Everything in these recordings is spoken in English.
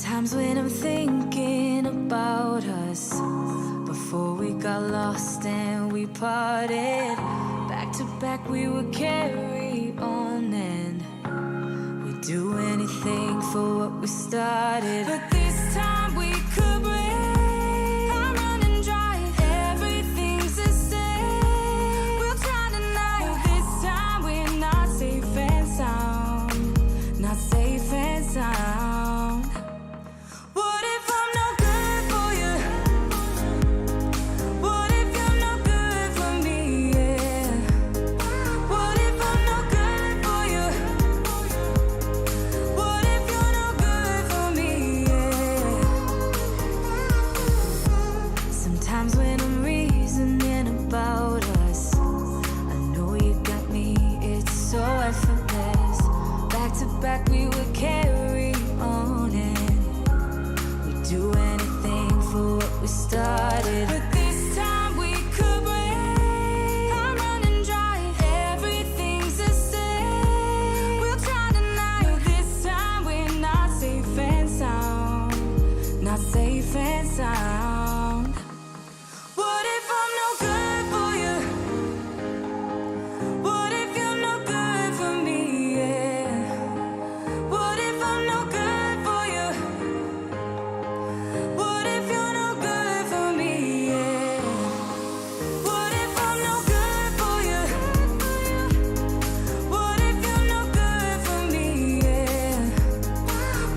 Sometimes when I'm thinking about us, before we got lost and we parted, back to back we would carry on and we'd do anything for what we started. But this time we could break. I'm running dry, everything's the same. We'll try tonight. This time we're not safe and sound, not safe and sound. What if I'm no good for you? What if you're no good for me? Yeah. What if I'm no good for you? What if you're no good for me? Yeah. Sometimes when I'm reasoning about us, I know you got me, it's so effortless. Back to back we would carry on and we'd do anything for what we started. But this time we could break. I'm running dry, everything's the same. We'll try tonight. This time we're not safe and sound, not safe and sound. What if I'm no good for you? What if you're no good for me? Yeah. What if I'm no good for you? What if you're no good for me? Yeah. What if I'm no good for you? What if you're no good for me? Yeah.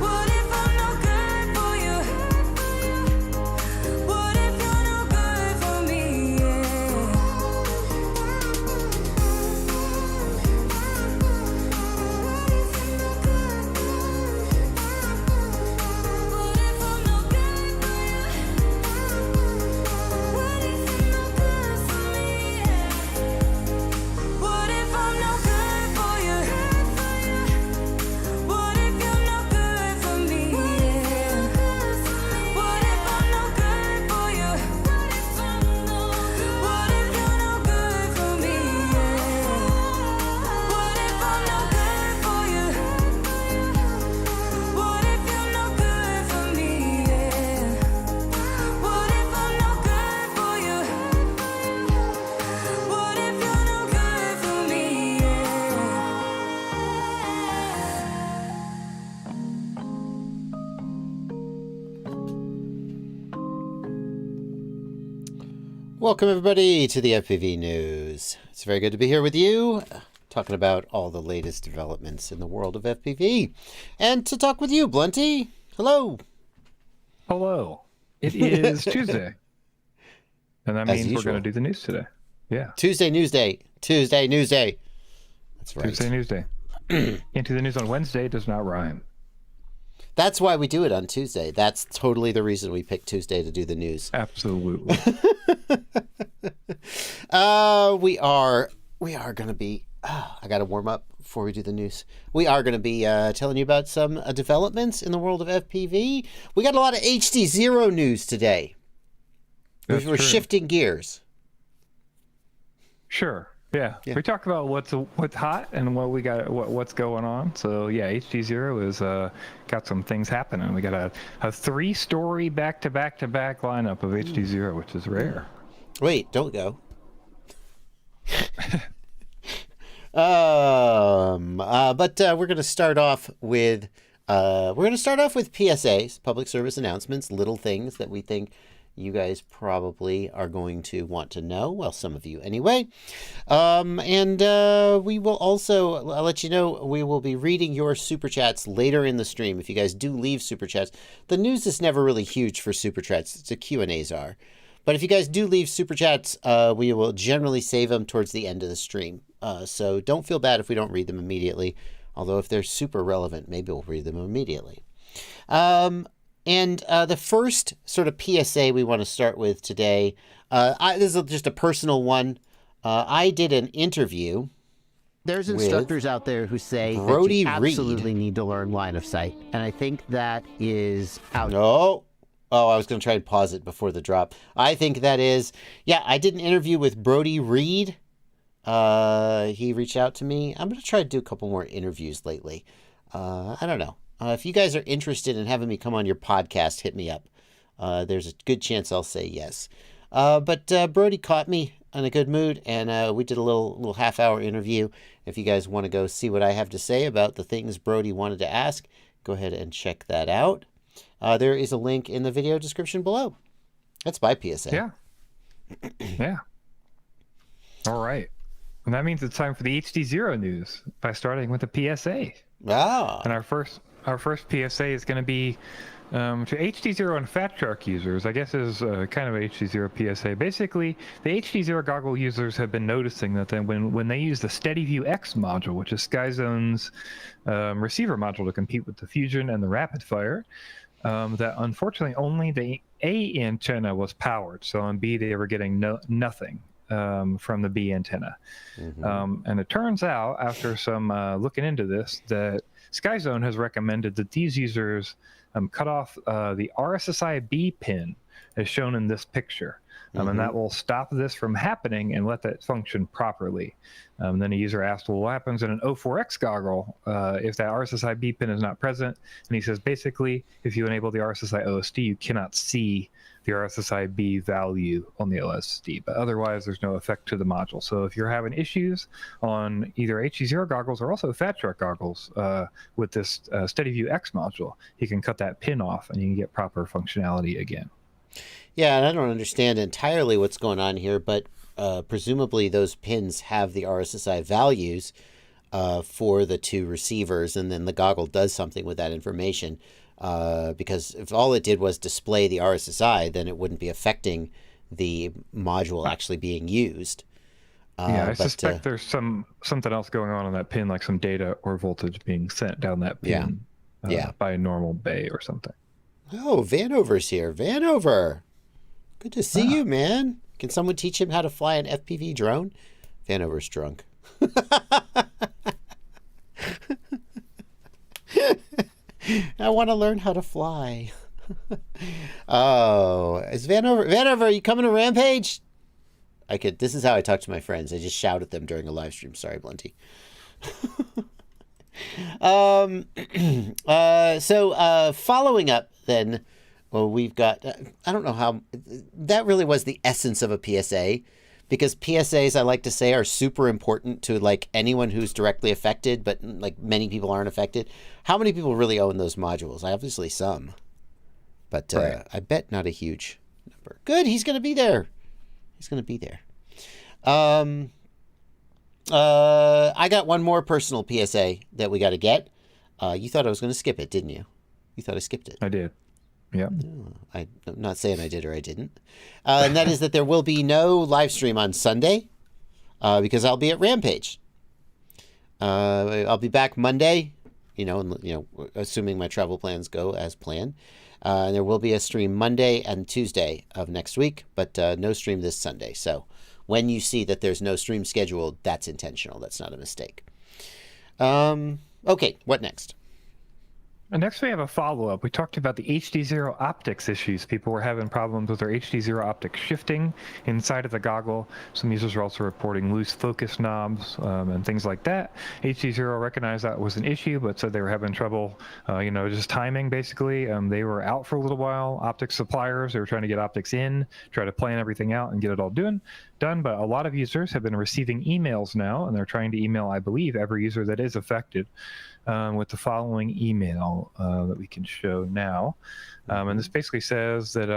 What if I'm no good for you? What if you're no good for me? What if I'm no good for you? What if you're no good for me? What if I'm no good for you? What if you're no good for me? What if I'm no good for you? What if you're no good for me? What if I'm no good for you? What if you're no good for me? Welcome, everybody, to the FPV News. It's very good to be here with you, talking about all the latest developments in the world of FPV. And to talk with you, Blunty. Hello. Hello. It is Tuesday. And that As means we're usual. going to do the news today. Yeah. Tuesday News Day. Tuesday News Day. That's right. Tuesday News Day. Can't do the news on Wednesday. Does not rhyme. That's why we do it on Tuesday. That's totally the reason we picked Tuesday to do the news. Absolutely. We are going to be, I got to warm up before we do the news. We are going to be telling you about some developments in the world of FPV. We got a lot of HDZero news today. That's We're true. shifting gears. Sure. Yeah. We talked about what's hot and what we got, what's going on. So yeah, HDZero is got some things happening. We got a 3-story back-to-back-to-back lineup of HDZero, which is rare. Wait, don't go. But we're going to start off with PSAs, public service announcements, little things that we think you guys probably are going to want to know. Well, some of you anyway. And we will also, I'll let you know, we will be reading your super chats later in the stream. If you guys do leave super chats, the news is never really huge for super chats. The Q&As are. But if you guys do leave super chats, we will generally save them towards the end of the stream. So don't feel bad if we don't read them immediately. Although if they're super relevant, maybe we'll read them immediately. And the first sort of PSA we want to start with today, this is just a personal one. I did an interview. There's instructors out there who say Brody that you Reed. absolutely need to learn line of sight. And I think that is out. No. Oh, I was going to try and pause it before the drop. I think that is, yeah, I did an interview with Brody Reed. He reached out to me. I'm going to try to do a couple more interviews lately. I don't know. If you guys are interested in having me come on your podcast, hit me up. There's a good chance I'll say yes. But Brody caught me in a good mood, and we did a little half-hour interview. If you guys want to go see what I have to say about the things Brody wanted to ask, go ahead and check that out. There is a link in the video description below. That's my PSA. Yeah. Yeah. All right. And that means it's time for the HDZero news by starting with the PSA. Ah. And our first PSA is going to be to HDZero and Fatshark users. I guess is kind of a HDZero PSA. Basically, the HDZero goggle users have been noticing that then when they use the Steadyview X module, which is SkyZone's receiver module to compete with the Fusion and the Rapid Fire, that unfortunately only the A antenna was powered. So on B, they were getting nothing from the B antenna. And it turns out, after some looking into this, that SkyZone has recommended that these users cut off the RSSI B pin as shown in this picture. And that will stop this from happening and let that function properly. Then a user asked, well, what happens in an O4X goggle if that RSSI B pin is not present? And he says, basically, if you enable the RSSI OSD, you cannot see the RSSI B value on the OSD, but otherwise there's no effect to the module. So if you're having issues on either HDZero goggles or also Fatshark goggles with this Steadyview X module, you can cut that pin off and you can get proper functionality again. Yeah, and I don't understand entirely what's going on here, but presumably those pins have the RSSI values for the two receivers, and then the goggle does something with that information. Because if all it did was display the RSSI, then it wouldn't be affecting the module actually being used. I suspect there's something else going on that pin, like some data or voltage being sent down that pin by a normal bay or something. Oh, Vanover's here. Vanover! Good to see you, man. Can someone teach him how to fly an FPV drone? Vanover's drunk. I want to learn how to fly. Oh, is Vanover, are you coming to Rampage? This is how I talk to my friends. I just shout at them during a live stream. Sorry, Blunty. So following up then, well, we've got, I don't know how, that really was the essence of a PSA, because PSAs, I like to say, are super important to like anyone who's directly affected, but like many people aren't affected. How many people really own those modules? Obviously some, but I bet not a huge number. Good, he's going to be there. He's going to be there. I got one more personal PSA that we got to get. You thought I was going to skip it, didn't you? You thought I skipped it. I did. Yeah. I'm not saying I did or I didn't. And that is that there will be no live stream on Sunday because I'll be at Rampage. I'll be back Monday, assuming my travel plans go as planned. And there will be a stream Monday and Tuesday of next week, but no stream this Sunday. So when you see that there's no stream scheduled, that's intentional. That's not a mistake. Okay, what next? And next we have a follow-up. We talked about the HDZero optics issues. People were having problems with their HDZero optics shifting inside of the goggle. Some users are also reporting loose focus knobs and things like that. HDZero recognized that was an issue, but said they were having trouble, just timing basically. They were out for a little while. Optics suppliers, they were trying to get optics in, try to plan everything out and get it all done. But a lot of users have been receiving emails now, and they're trying to email, I believe, every user that is affected with the following email that we can show now. And this basically says that,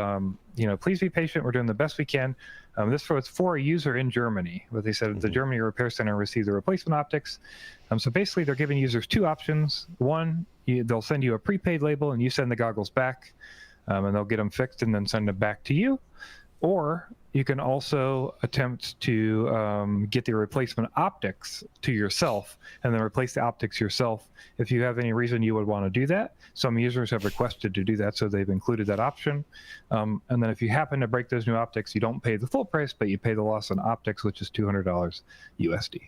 please be patient. We're doing the best we can. This was for a user in Germany. What they said, the Germany Repair Center received the replacement optics. So basically, they're giving users two options. One, they'll send you a prepaid label, and you send the goggles back, and they'll get them fixed and then send them back to you. Or you can also attempt to get the replacement optics to yourself and then replace the optics yourself if you have any reason you would want to do that. Some users have requested to do that, so they've included that option. And then if you happen to break those new optics, you don't pay the full price, but you pay the loss on optics, which is $200 USD.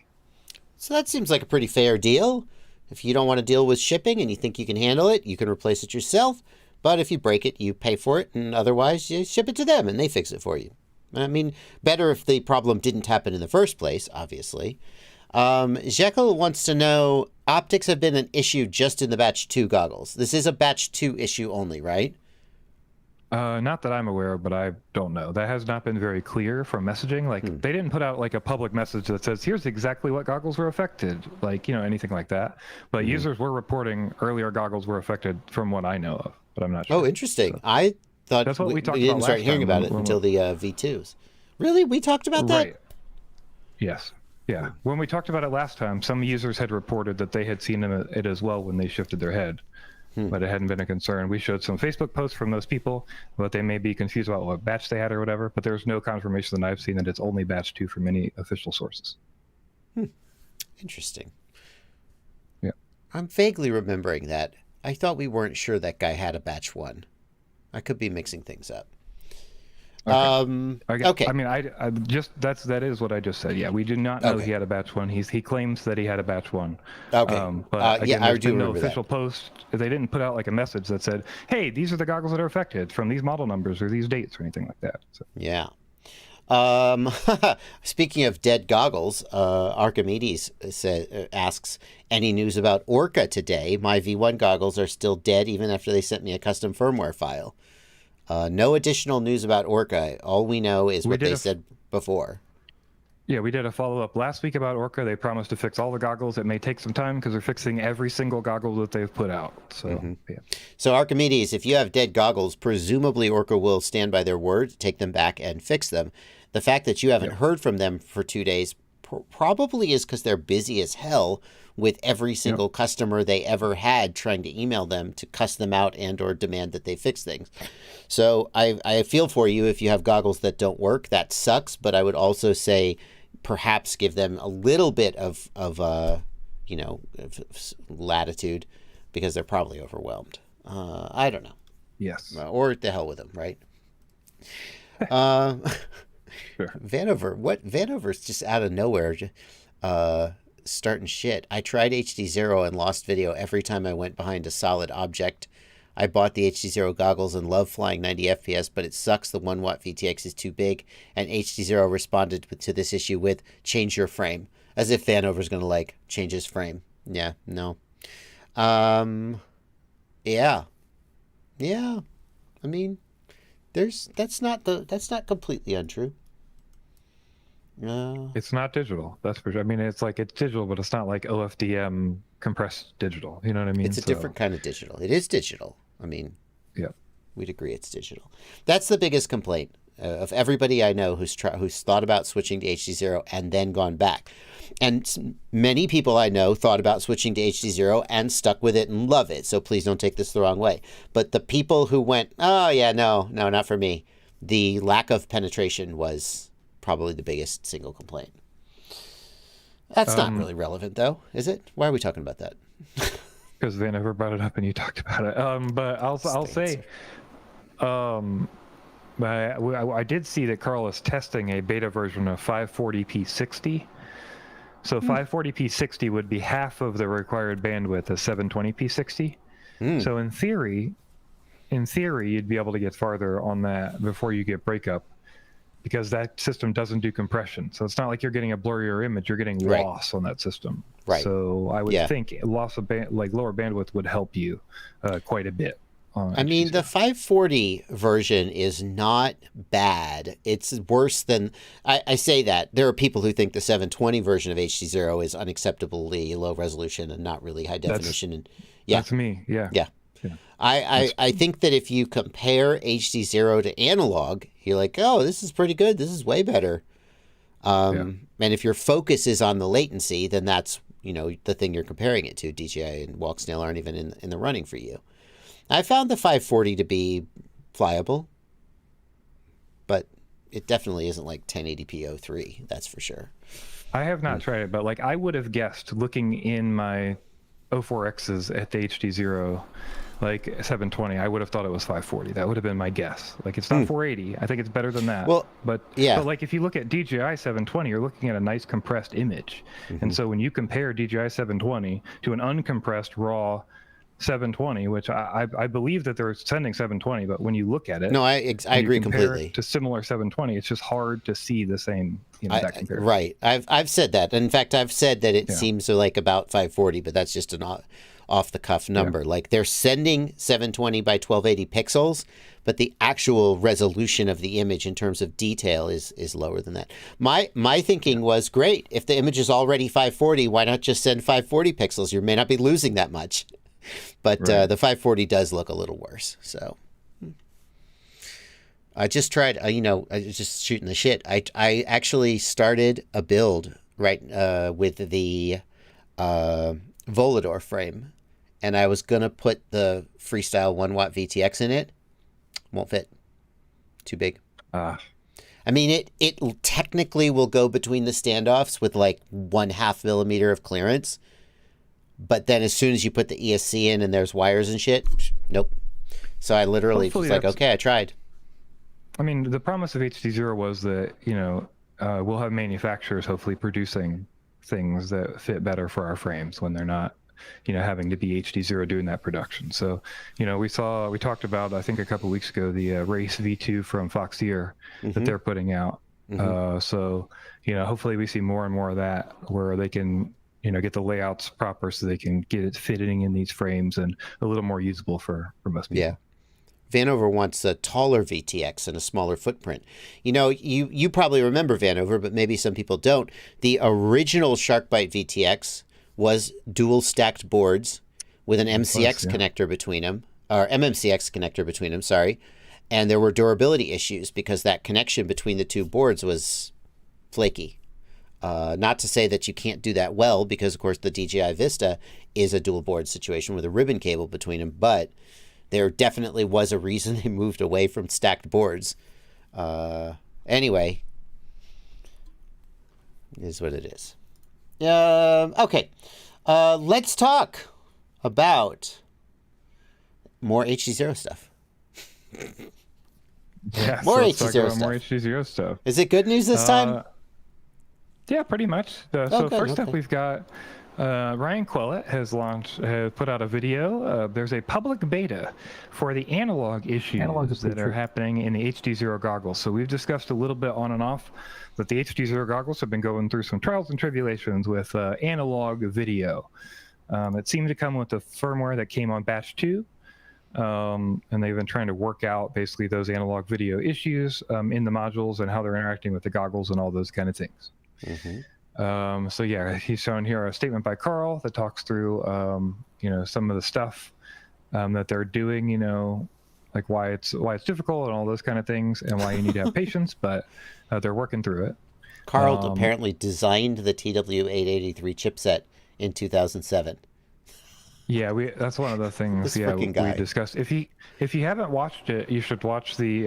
So that seems like a pretty fair deal. If you don't want to deal with shipping and you think you can handle it, you can replace it yourself. But if you break it, you pay for it, and otherwise you ship it to them and they fix it for you. I mean, better if the problem didn't happen in the first place, obviously. Jekyll wants to know, optics have been an issue just in the batch 2 goggles. This is a batch 2 issue only, right? Not that I'm aware of, but I don't know. That has not been very clear from messaging. Like, they didn't put out like a public message that says, here's exactly what goggles were affected. Like, anything like that. But users were reporting earlier goggles were affected from what I know of, but I'm not sure. Oh, interesting. So, I thought that's what we talked didn't about start last hearing time about it until the V2s. Really? We talked about that? Right. Yes. Yeah. When we talked about it last time, some users had reported that they had seen it as well when they shifted their head. But it hadn't been a concern. We showed some Facebook posts from those people, but they may be confused about what batch they had or whatever. But there's no confirmation that I've seen that it's only batch 2 from any official sources. Interesting. Yeah. I'm vaguely remembering that. I thought we weren't sure that guy had a batch 1. I could be mixing things up. Okay. I mean, I just that is what I just said. Yeah, we did not know he had a batch 1. He claims that he had a batch 1. Okay. But again, I there's do been no remember official post. They didn't put out like a message that said, "Hey, these are the goggles that are affected from these model numbers or these dates or anything like that." So. Yeah. Speaking of dead goggles, Archimedes asks, any news about Orca today? My V1 goggles are still dead even after they sent me a custom firmware file. No additional news about Orca. All we know is what they said before. Yeah, we did a follow-up last week about Orca. They promised to fix all the goggles. It may take some time because they're fixing every single goggle that they've put out. So, yeah. So Archimedes, if you have dead goggles, presumably Orca will stand by their word, take them back and fix them. The fact that you haven't heard from them for 2 days probably is because they're busy as hell with every single customer they ever had trying to email them to cuss them out and or demand that they fix things. So I feel for you if you have goggles that don't work. That sucks, but I would also say perhaps give them a little bit of latitude because they're probably overwhelmed. I don't know. Yes. Or the hell with them, right? Sure. Vanover's just out of nowhere starting shit. I tried HDZero and lost video every time I went behind a solid object. I bought the HDZero goggles and love flying 90 FPS, but it sucks the 1 watt VTX is too big, and HDZero responded to this issue with change your frame, as if Vanover's going to change his frame. Yeah, no. Yeah. I mean, that's not completely untrue. It's not digital, that's for sure. I mean, it's digital, but it's not like OFDM compressed digital. You know what I mean? It's a different kind of digital. It is digital. I mean, yeah, we'd agree it's digital. That's the biggest complaint of everybody I know who's thought about switching to HDZero and then gone back. And many people I know thought about switching to HDZero and stuck with it and love it. So please don't take this the wrong way. But the people who went, oh yeah, no, not for me. The lack of penetration was probably the biggest single complaint. That's not really relevant, though, is it? Why are we talking about that? Because they never brought it up and you talked about it. But I'll say, I did see that Carl is testing a beta version of 540p60. So 540p60 would be half of the required bandwidth of 720p60. So in theory, you'd be able to get farther on that before you get breakup, because that system doesn't do compression. So it's not like you're getting a blurrier image, you're getting loss on that system. Right. So I would think loss of lower bandwidth would help you quite a bit. I mean, the 540 version is not bad. It's worse than, I say that. There are people who think the 720 version of HDZero is unacceptably low resolution and not really high definition. That's me, yeah. I think that if you compare HDZero to analog, you're like, oh, this is pretty good. This is way better. And if your focus is on the latency, then that's, the thing you're comparing it to. DJI and Walksnail aren't even in the running for you. I found the 540 to be flyable, but it definitely isn't like 1080p 03, that's for sure. I have not tried it, but I would have guessed looking in my 04Xs at the HDZero 720, I would have thought it was 540. That would have been my guess. It's not 480. I think it's better than that. Well, but if you look at DJI 720, you're looking at a nice compressed image. And so when you compare DJI 720 to an uncompressed raw 720, which I believe that they're sending 720, but when you look at it, No, I agree compare completely. it to similar 720, it's just hard to see the same, that comparison. Right. I've said that. In fact, I've said that it seems like about 540, but that's just an off the cuff number. Like they're sending 720 by 1280 pixels, but the actual resolution of the image in terms of detail is lower than that. My thinking was, great, if the image is already 540, why not just send 540 pixels? You may not be losing that much. But the 540 does look a little worse. So I just tried, I was just shooting the shit. I actually started a build with the Volador frame, and I was going to put the Freestyle 1 watt VTX in it. Won't fit. Too big. I mean, it technically will go between the standoffs with like 1/2 millimeter of clearance. But then as soon as you put the ESC in and there's wires and shit, nope. So I literally was like, okay, I tried. I mean, the promise of HDZero was that, we'll have manufacturers hopefully producing things that fit better for our frames when they're not, having to be HDZero doing that production. So, we talked about, I think a couple of weeks ago, the Race V2 from Foxeer that they're putting out. So, hopefully we see more and more of that where they can, get the layouts proper so they can get it fitting in these frames and a little more usable for most people. Yeah. Vanover wants a taller VTX and a smaller footprint. You probably remember Vanover, but maybe some people don't. The original SharkBite VTX was dual stacked boards with an MCX connector between them, or MMCX connector between them, sorry. And there were durability issues because that connection between the two boards was flaky. Not to say that you can't do that well, because of course the DJI Vista is a dual board situation with a ribbon cable between them, but there definitely was a reason they moved away from stacked boards. Anyway, it is what it is. Okay, let's talk about more HDZero stuff. Yeah, more so HDZero stuff. More HDZero stuff. Is it good news this time? Yeah, pretty much. First up, we've got Ryan Quellet has put out a video. There's a public beta for the analog issues that are happening in the HDZero goggles. So we've discussed a little bit on and off that the HDZero goggles have been going through some trials and tribulations with analog video. It seemed to come with the firmware that came on batch 2. And they've been trying to work out basically those analog video issues in the modules and how they're interacting with the goggles and all those kind of things. So yeah, he's shown here a statement by Carl that talks through, some of the stuff that they're doing, like why it's difficult and all those kind of things, and why you need to have patience, but they're working through it. Carl apparently designed the TW883 chipset in 2007. Yeah, that's one of the things we discussed. If you haven't watched it, you should watch the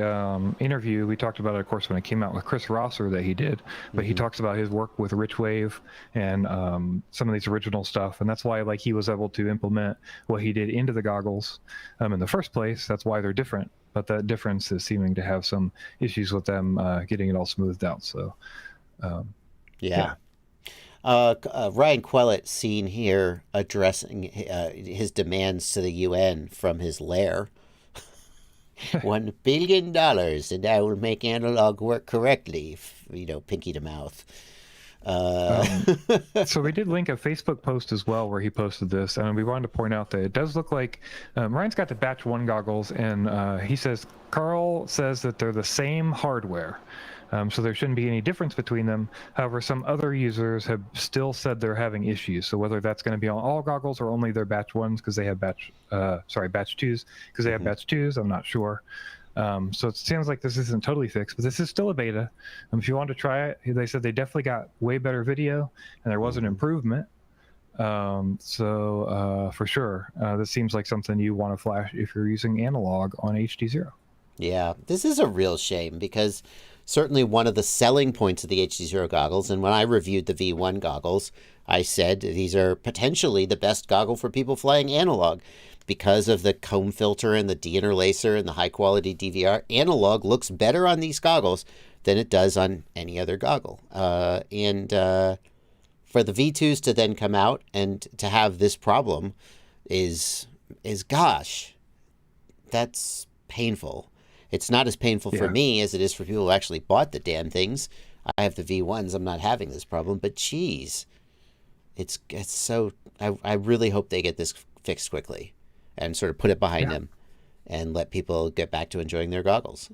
interview. We talked about it, of course, when it came out with Chris Rosser that he did. But he talks about his work with Rich Wave and some of these original stuff, and that's why he was able to implement what he did into the goggles in the first place. That's why they're different. But that difference is seeming to have some issues with them getting it all smoothed out. So, yeah. Ryan Quellet seen here addressing his demands to the UN from his lair. $1 billion, and I will make analog work correctly. Pinky to mouth. So we did link a Facebook post as well where he posted this, and we wanted to point out that it does look like Ryan's got the batch 1 goggles, and he says Carl says that they're the same hardware. So there shouldn't be any difference between them. However, some other users have still said they're having issues. So whether that's going to be on all goggles or only their batch 1s because they have batch 2s because they have batch 2s, I'm not sure. So it seems like this isn't totally fixed, but this is still a beta. If you want to try it, they said they definitely got way better video and there was an improvement. So for sure, this seems like something you want to flash if you're using analog on HDZero. Yeah, this is a real shame because certainly one of the selling points of the HDZero goggles, and when I reviewed the V1 goggles, I said these are potentially the best goggle for people flying analog because of the comb filter and the deinterlacer and the high quality DVR. Analog looks better on these goggles than it does on any other goggle. And for the V2s to then come out and to have this problem is is, gosh, that's painful. It's not as painful for Yeah. me as it is for people who actually bought the damn things. I have the V1s. I'm not having this problem, but geez, it's so. I really hope they get this fixed quickly, and sort of put it behind them, and let people get back to enjoying their goggles.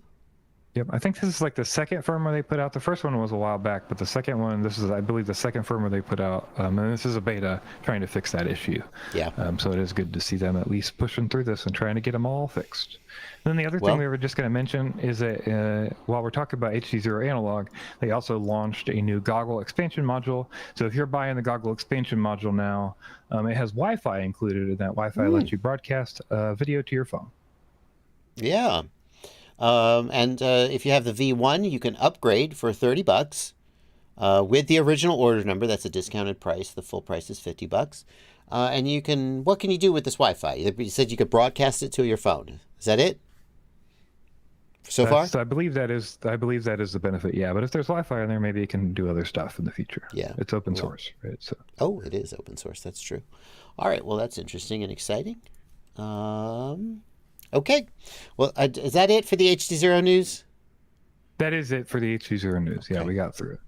Yep, I think this is like the second firmware they put out. The first one was a while back, but the second one, this is, I believe, the second firmware they put out, and this is a beta trying to fix that issue. Yeah. So it is good to see them at least pushing through this and trying to get them all fixed. And then the other thing we were just going to mention is that while we're talking about HDZero analog, they also launched a new goggle expansion module. So if you're buying the goggle expansion module now, it has Wi-Fi included, and that Wi-Fi lets you broadcast video to your phone. Yeah. And if you have the V1, you can upgrade for $30 with the original order number. That's a discounted price. The full price is $50. And you can, what can you do with this Wi-Fi? You said you could broadcast it to your phone. Is that it? So far? I believe that is the benefit. Yeah, but if there's Wi-Fi in there, maybe it can do other stuff in the future. Yeah. It's open source, right? So. Oh, it is open source. That's true. All right. Well, that's interesting and exciting. Okay. Well, is that it for the HDZero news? That is it for the HDZero news. Yeah, Okay. we got through it.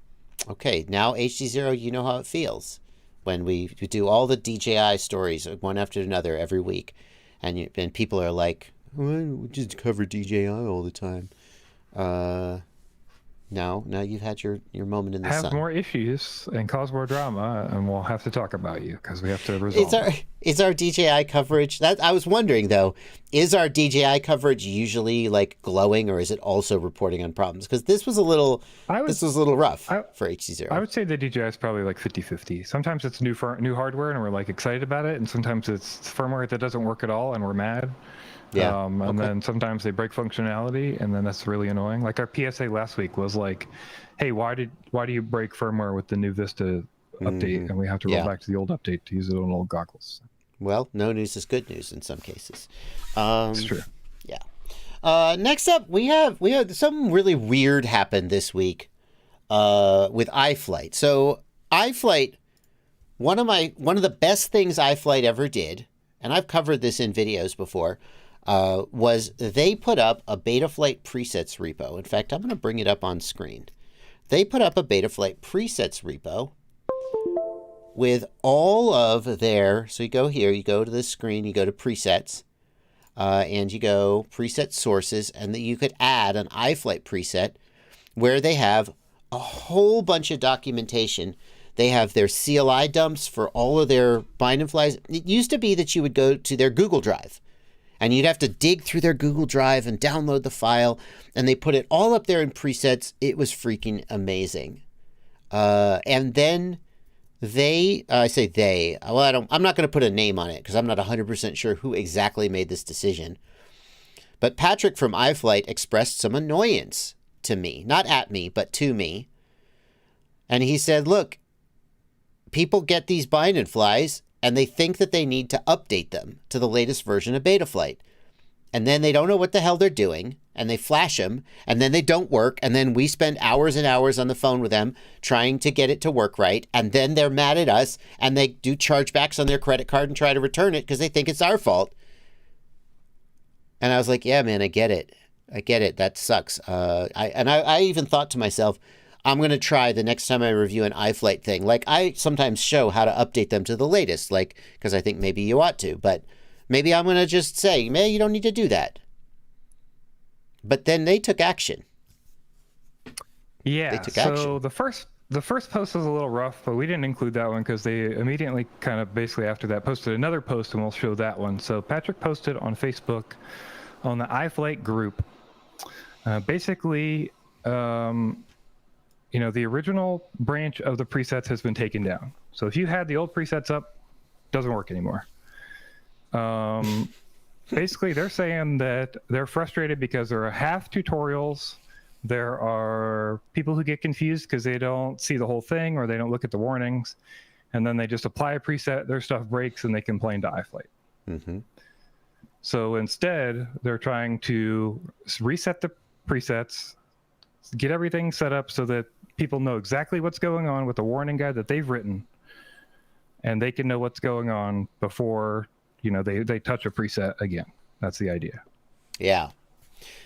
Okay. Now, HDZero, you know how it feels when we do all the DJI stories one after another every week. And people are like, we just cover DJI all the time. Now you've had your moment in the sun. Have more issues and cause more drama, and we'll have to talk about you because we have to resolve. Is our DJI coverage? That I was wondering though, is our DJI coverage usually like glowing, or is it also reporting on problems? Because this was a little rough for HDZero. I would say the DJI is probably like 50-50. Sometimes it's new hardware and we're like excited about it, and sometimes it's firmware that doesn't work at all and we're mad. Yeah. And then sometimes they break functionality, and then that's really annoying. Like our PSA last week was like, "Hey, why do you break firmware with the new Vista update?" And we have to roll back to the old update to use it on old goggles. Well, no news is good news in some cases. It's true. Yeah. Next up, we have something really weird happened this week with iFlight. So iFlight, one of the best things iFlight ever did, and I've covered this in videos before, was they put up a Betaflight presets repo. In fact, I'm going to bring it up on screen. They put up a Betaflight presets repo with all of their, so you go here, you go to this screen, you go to presets, and you go preset sources, and then you could add an iFlight preset where they have a whole bunch of documentation. They have their CLI dumps for all of their bind and flies. It used to be that you would go to their Google Drive and you'd have to dig through their Google Drive and download the file, and they put it all up there in presets. It was freaking amazing. And then I'm not going to put a name on it because I'm not 100% sure who exactly made this decision. But Patrick from iFlight expressed some annoyance to me, not at me, but to me. And he said, look, people get these bind and flies and they think that they need to update them to the latest version of Betaflight. And then they don't know what the hell they're doing, and they flash them, and then they don't work, and then we spend hours and hours on the phone with them trying to get it to work right, and then they're mad at us, and they do chargebacks on their credit card and try to return it because they think it's our fault. And I was like, yeah, man, I get it. That sucks. I even thought to myself, I'm going to try the next time I review an iFlight thing. Like, I sometimes show how to update them to the latest, like, because I think maybe you ought to. But maybe I'm going to just say, man, you don't need to do that. But then they took action. Yeah, They took so action. the first post was a little rough, but we didn't include that one because they immediately kind of basically after that posted another post, and we'll show that one. So Patrick posted on Facebook on the iFlight group. Basically, the original branch of the presets has been taken down. So if you had the old presets up, doesn't work anymore. Basically, they're saying that they're frustrated because there are half tutorials. There are people who get confused because they don't see the whole thing or they don't look at the warnings. And then they just apply a preset, their stuff breaks, and they complain to iFlight. Mm-hmm. So instead, they're trying to reset the presets, get everything set up so that people know exactly what's going on with the warning guide that they've written, and they can know what's going on before they touch a preset again. That's the idea. Yeah.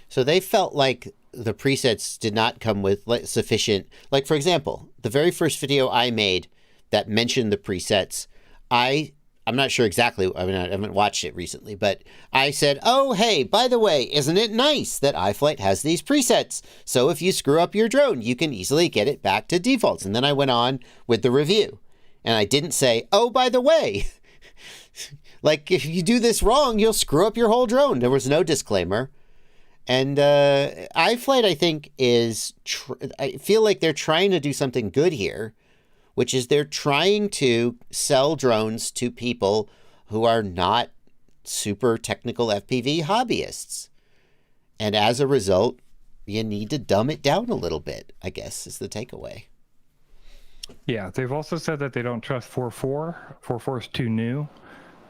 So they felt like the presets did not come with sufficient, like, for example, the very first video I made that mentioned the presets, I'm not sure exactly. I mean, I haven't watched it recently, but I said, oh, hey, by the way, isn't it nice that iFlight has these presets? So if you screw up your drone, you can easily get it back to defaults. And then I went on with the review. And I didn't say, oh, by the way, like if you do this wrong, you'll screw up your whole drone. There was no disclaimer. And iFlight, I think, I feel like they're trying to do something good here, which is they're trying to sell drones to people who are not super technical FPV hobbyists. And as a result, you need to dumb it down a little bit, I guess, is the takeaway. Yeah, they've also said that they don't trust 4.4. 4.4 is too new,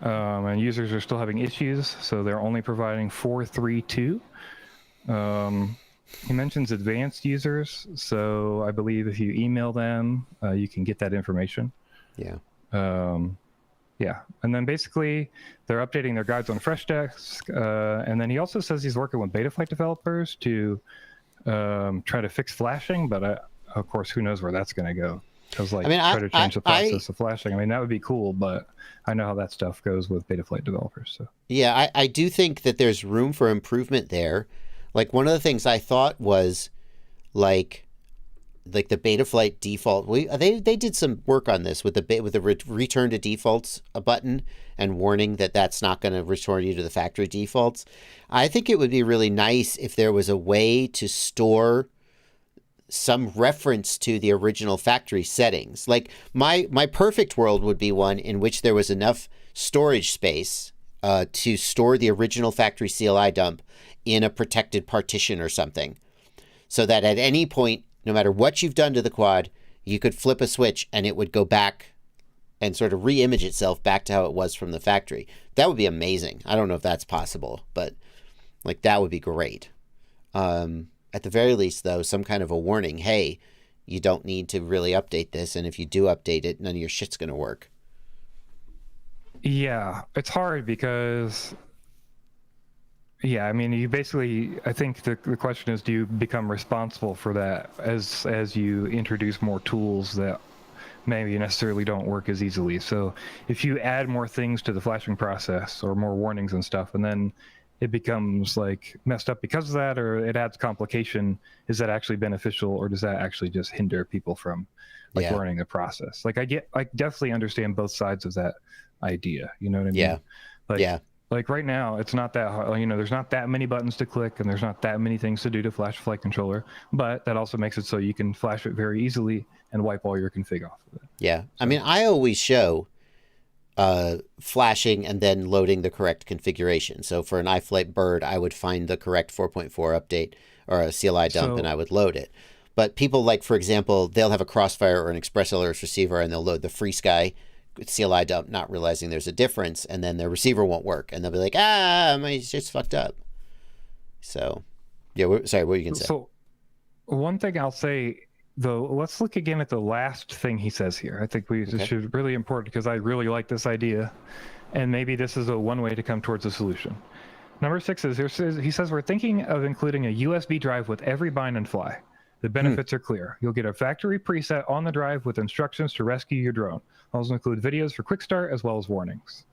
and users are still having issues, so they're only providing 4.3.2. He mentions advanced users, so I believe if you email them, you can get that information. Yeah. Yeah, and then basically they're updating their guides on Freshdesk, and then he also says he's working with Betaflight developers to try to fix flashing, but of course, who knows where that's going to go? Because try to change the process of flashing. I mean, that would be cool, but I know how that stuff goes with Betaflight developers. So yeah, I do think that there's room for improvement there. Like one of the things I thought was like the Betaflight default. They did some work on this with the return to defaults button and warning that that's not going to return you to the factory defaults. I think it would be really nice if there was a way to store some reference to the original factory settings. Like my perfect world would be one in which there was enough storage space to store the original factory CLI dump in a protected partition or something, so that at any point, no matter what you've done to the quad, you could flip a switch and it would go back and sort of re-image itself back to how it was from the factory. That would be amazing. I don't know if that's possible, but like that would be great. At the very least, though, some kind of a warning. Hey, you don't need to really update this, and if you do update it, none of your shit's going to work. Yeah, it's hard because, yeah, I mean, you basically, I think the question is, do you become responsible for that as you introduce more tools that maybe necessarily don't work as easily? So if you add more things to the flashing process or more warnings and stuff, and then it becomes like messed up because of that, or it adds complication, is that actually beneficial, or does that actually just hinder people from learning the process? Like I definitely understand both sides of that idea. You know what I mean? Yeah. Like right now, it's not that hard. There's not that many buttons to click, and there's not that many things to do to flash a flight controller. But that also makes it so you can flash it very easily and wipe all your config off of it. Yeah. So, I mean, I always show flashing and then loading the correct configuration. So for an iFlight bird, I would find the correct 4.4 update or a CLI dump, and I would load it. But people like, for example, they'll have a Crossfire or an Express LRS receiver, and they'll load the FreeSky CLI dump, not realizing there's a difference, and then their receiver won't work, and they'll be like, my shit's fucked up. So, yeah, sorry, what were you going to say? So, one thing I'll say, though, let's look again at the last thing he says here. I think this should really important, because I really like this idea, and maybe this is one way to come towards a solution. Number 6 is, he says, we're thinking of including a USB drive with every bind and fly. The benefits are clear. You'll get a factory preset on the drive with instructions to rescue your drone. Also include videos for quick start as well as warnings.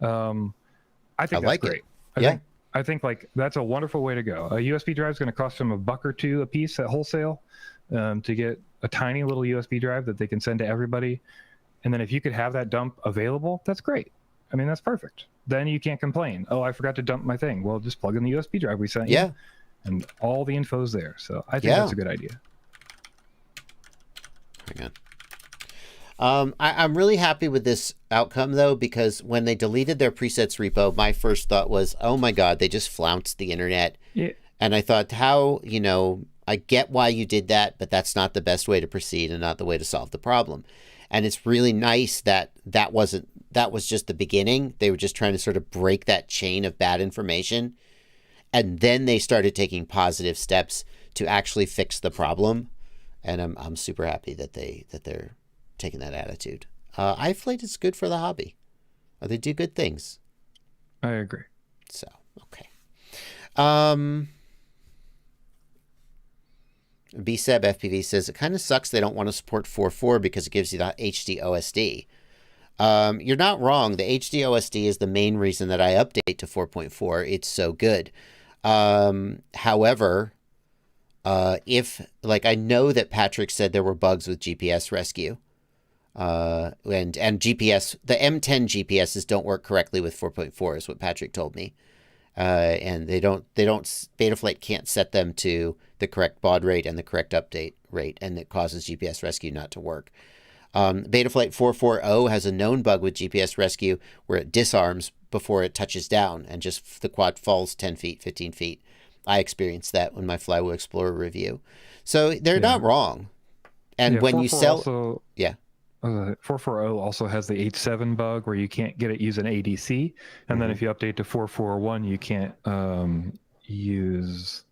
I think that's great. I think like that's a wonderful way to go. A USB drive is going to cost them $1 or $2 a piece at wholesale to get a tiny little USB drive that they can send to everybody. And then if you could have that dump available, that's great. I mean, that's perfect. Then you can't complain. Oh, I forgot to dump my thing. Well, just plug in the USB drive we sent you. And all the info's there. So I think that's a good idea. Hang on. I'm really happy with this outcome, though, because when they deleted their presets repo, my first thought was, oh, my God, they just flounced the internet. Yeah. And I thought, I get why you did that, but that's not the best way to proceed and not the way to solve the problem. And it's really nice that that was just the beginning. They were just trying to sort of break that chain of bad information. And then they started taking positive steps to actually fix the problem. And I'm super happy that they're taking that attitude. iFlight is good for the hobby. They do good things. I agree. So, okay. BSEB FPV says, it kind of sucks they don't want to support 4.4 because it gives you the HD OSD. You're not wrong. The HD OSD is the main reason that I update to 4.4. It's so good. However, if, like, I know that Patrick said there were bugs with GPS rescue. And GPS, the M10 GPSs don't work correctly with 4.4 is what Patrick told me. And Betaflight can't set them to the correct baud rate and the correct update rate, and it causes GPS rescue not to work. Betaflight 440 has a known bug with GPS rescue where it disarms before it touches down and just the quad falls 10 feet, 15 feet. I experienced that when my Flywheel Explorer review. So they're not wrong. And when you sell... Also, 440 also has the H7 bug where you can't get it using ADC. And then if you update to 441, you can't use...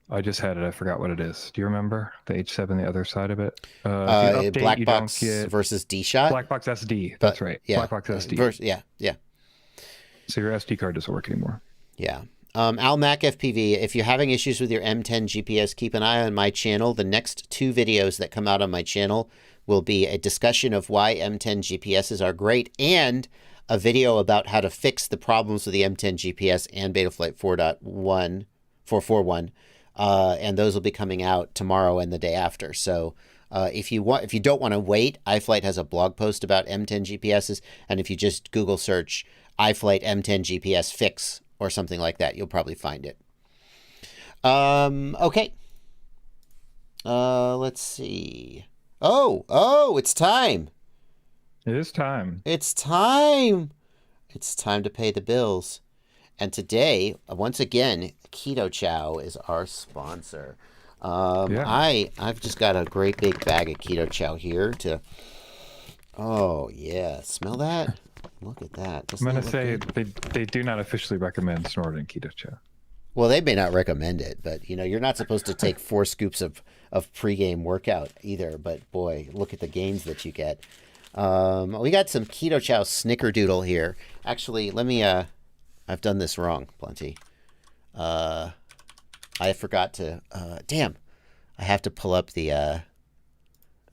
I just had it. I forgot what it is. Do you remember the H7, the other side of it? Update, Black Box versus D-Shot? Black Box SD. That's right. Yeah. Black Box SD. Yeah. So your SD card doesn't work anymore. Yeah. Almac FPV, if you're having issues with your M10 GPS, keep an eye on my channel. The next 2 videos that come out on my channel will be a discussion of why M10 GPSs are great and a video about how to fix the problems with the M10 GPS and Betaflight 441. And those will be coming out tomorrow and the day after. So if you don't want to wait, iFlight has a blog post about M10 GPSs, and if you just Google search iFlight M10 GPS fix or something like that, you'll probably find it. Okay. Let's see. Oh, it's time. It is time. It's time. It's time to pay the bills. And today, once again, Keto Chow is our sponsor. I've just got a great big bag of Keto Chow here to... Oh, yeah. Smell that? Look at that. I'm going to say they do not officially recommend snorting Keto Chow. Well, they may not recommend it, but, you're not supposed to take 4 scoops of pregame workout either. But, boy, look at the gains that you get. We got some Keto Chow snickerdoodle here. Actually, let me... I've done this wrong, Blunty. I forgot to... damn. I have to pull up the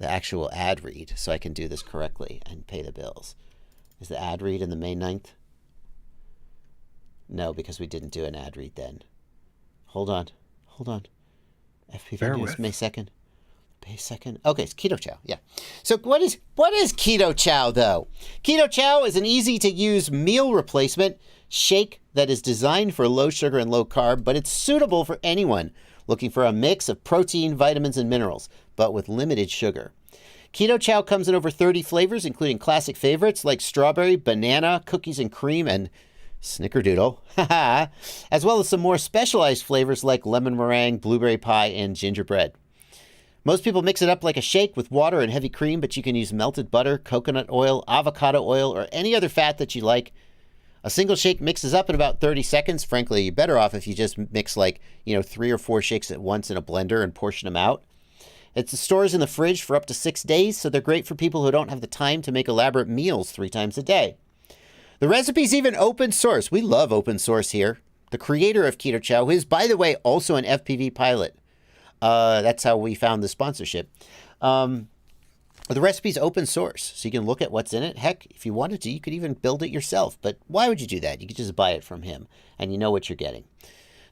actual ad read so I can do this correctly and pay the bills. Is the ad read in the May 9th? No, because we didn't do an ad read then. Hold on. FPV News, May 2nd. May 2nd. Okay, it's Keto Chow, yeah. So what is Keto Chow, though? Keto Chow is an easy-to-use meal replacement shake that is designed for low sugar and low carb, but it's suitable for anyone looking for a mix of protein, vitamins, and minerals, but with limited sugar. Keto Chow comes in over 30 flavors, including classic favorites like strawberry, banana, cookies and cream, and snickerdoodle, as well as some more specialized flavors like lemon meringue, blueberry pie, and gingerbread. Most people mix it up like a shake with water and heavy cream, but you can use melted butter, coconut oil, avocado oil, or any other fat that you like. A single shake mixes up in about 30 seconds. Frankly, you're better off if you just mix 3 or 4 shakes at once in a blender and portion them out. It stores in the fridge for up to 6 days, so they're great for people who don't have the time to make elaborate meals 3 times a day. The recipe's even open source. We love open source here. The creator of Keto Chow, who is, by the way, also an FPV pilot. That's how we found the sponsorship. The recipe's open source, so you can look at what's in it. Heck, if you wanted to, you could even build it yourself. But why would you do that? You could just buy it from him, and you know what you're getting.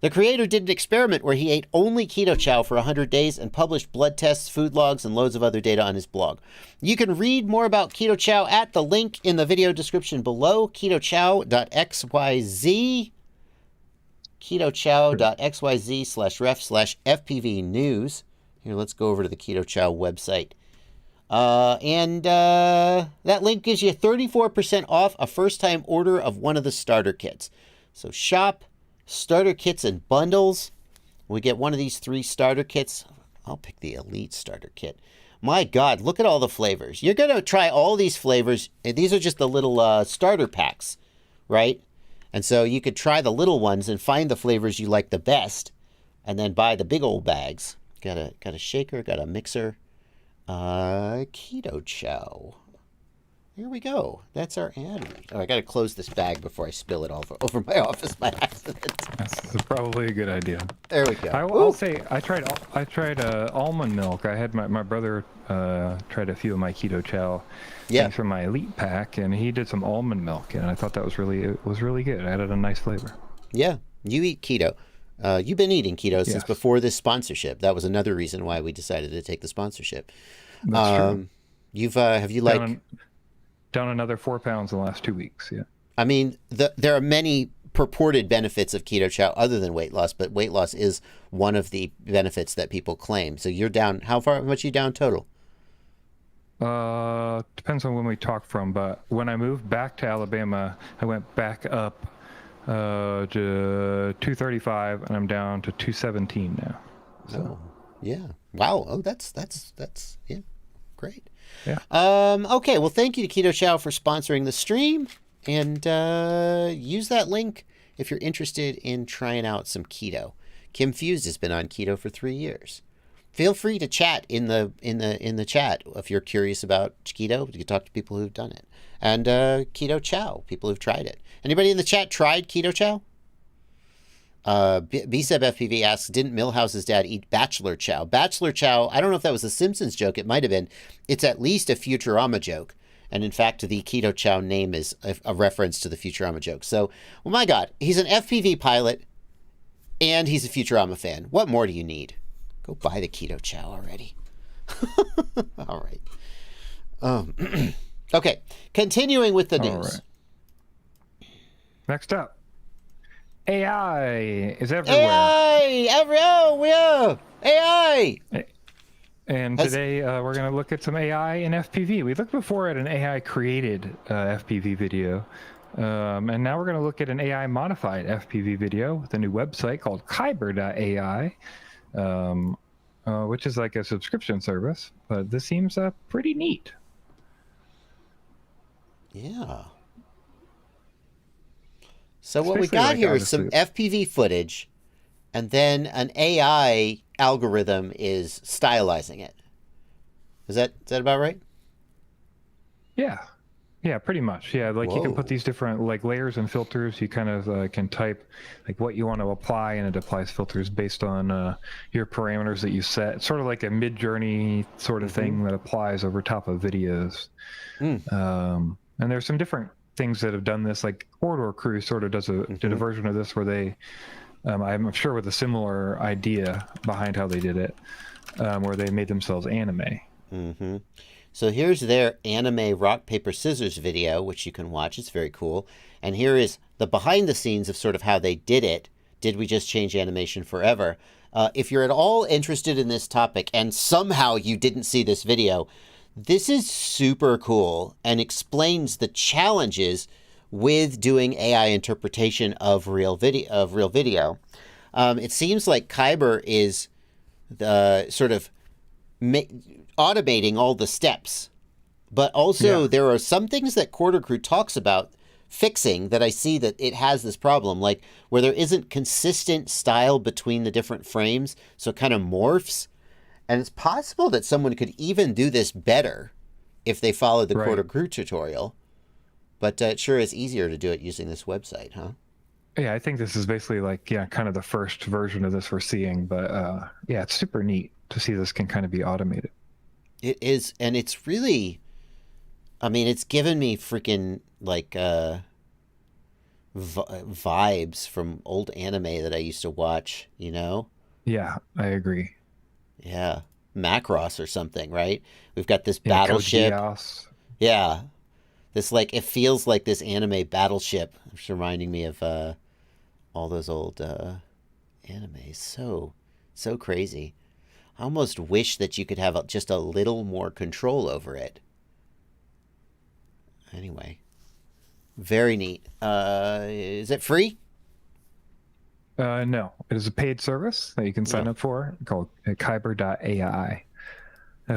The creator did an experiment where he ate only Keto Chow for 100 days and published blood tests, food logs, and loads of other data on his blog. You can read more about Keto Chow at the link in the video description below, ketochow.xyz. ketochow.xyz/ref/FPV news. Here, let's go over to the Keto Chow website. That link gives you 34% off a first-time order of one of the starter kits. So shop starter kits and bundles. We get one of these 3 starter kits. I'll pick the Elite starter kit. My God, look at all the flavors. You're going to try all these flavors. These are just the little starter packs, right? And so you could try the little ones and find the flavors you like the best, and then buy the big old bags. Got a shaker, got a mixer. Keto Chow. Here we go. That's our ad read. Oh, I got to close this bag before I spill it all over my office by accident. That's probably a good idea. There we go. I'll say I tried almond milk. I had my brother tried a few of my keto chow things from my elite pack, and he did some almond milk, and I thought that was really good. It added a nice flavor. Yeah, you eat keto. You've been eating keto since before this sponsorship. That was another reason why we decided to take the sponsorship. That's true. Have you down another 4 pounds in the last 2 weeks? Yeah. I mean, there are many purported benefits of keto chow other than weight loss, but weight loss is one of the benefits that people claim. So you're down. How much are you down total? Depends on when we talk from, but when I moved back to Alabama, I went back up to 235, and I'm down to 217 now. So. Oh, yeah. Wow. Oh, that's yeah, great. Yeah. Okay. Well, thank you to Keto Chow for sponsoring the stream, and use that link if you're interested in trying out some keto. Kim Fused has been on keto for 3 years. Feel free to chat in the chat if you're curious about keto. You can talk to people who've done it, and Keto Chow, people who've tried it. Anybody in the chat tried Keto Chow? BSEB FPV asks, didn't Milhouse's dad eat Bachelor Chow? Bachelor Chow, I don't know if that was a Simpsons joke. It might have been. It's at least a Futurama joke. And in fact, the Keto Chow name is a reference to the Futurama joke. So, well, my God, he's an FPV pilot and he's a Futurama fan. What more do you need? Go buy the Keto Chow already. All right. Okay, continuing with the news. All right. Next up. AI is everywhere. AI! And today we're going to look at some AI in FPV. We looked before at an AI-created FPV video, and now we're going to look at an AI-modified FPV video with a new website called Kyber.ai, which is like a subscription service, but this seems pretty neat. Yeah. So what we got here is some FPV footage, and then an AI algorithm is stylizing it. Is that about right? Yeah, pretty much. Yeah, like you can put these different like layers and filters. You kind of can type like what you want to apply, and it applies filters based on your parameters that you set. It's sort of like a mid-journey sort of thing that applies over top of videos. And there's some different things that have done this, like Corridor Crew sort of did a version of this where they, I'm sure with a similar idea behind how they did it, where they made themselves anime. So here's their anime rock, paper, scissors video, which you can watch. It's very cool. And here is the behind the scenes of sort of how they did it. Did we just change animation forever? If you're at all interested in this topic and somehow you didn't see this video, this is super cool and explains the challenges with doing AI interpretation of real video. It seems like Kyber is sort of automating all the steps, but also there are some things that Corridor Crew talks about fixing that I see that it has this problem, like where there isn't consistent style between the different frames, so it kind of morphs. And it's possible that someone could even do this better if they followed the Corridor Crew tutorial. But it sure is easier to do it using this website, huh? Yeah, I think this is basically like, kind of the first version of this we're seeing. But it's super neat to see this can kind of be automated. It is. And it's really, I mean, it's given me freaking like vibes from old anime that I used to watch, you know? Yeah, I agree. Yeah, Macross or something, right? We've got this battleship. Yeah, this like, it feels like this anime battleship. It's reminding me of all those old animes. So crazy. I almost wish that you could have just a little more control over it. Anyway, very neat. Is it free? No, it is a paid service that you can sign up for called Kyber.ai.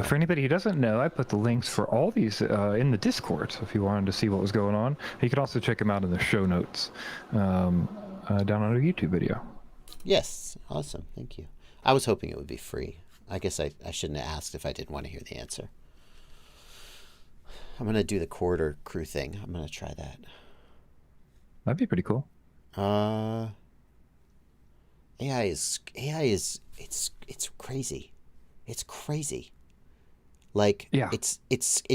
For anybody who doesn't know, I put the links for all these in the Discord, so if you wanted to see what was going on. You can also check them out in the show notes down on our YouTube video. Yes, awesome, thank you. I was hoping it would be free. I guess I shouldn't have asked if I didn't want to hear the answer. I'm gonna do the corridor crew thing. I'm gonna try that. That'd be pretty cool. AI is it's crazy. It's crazy. Like Yeah. it's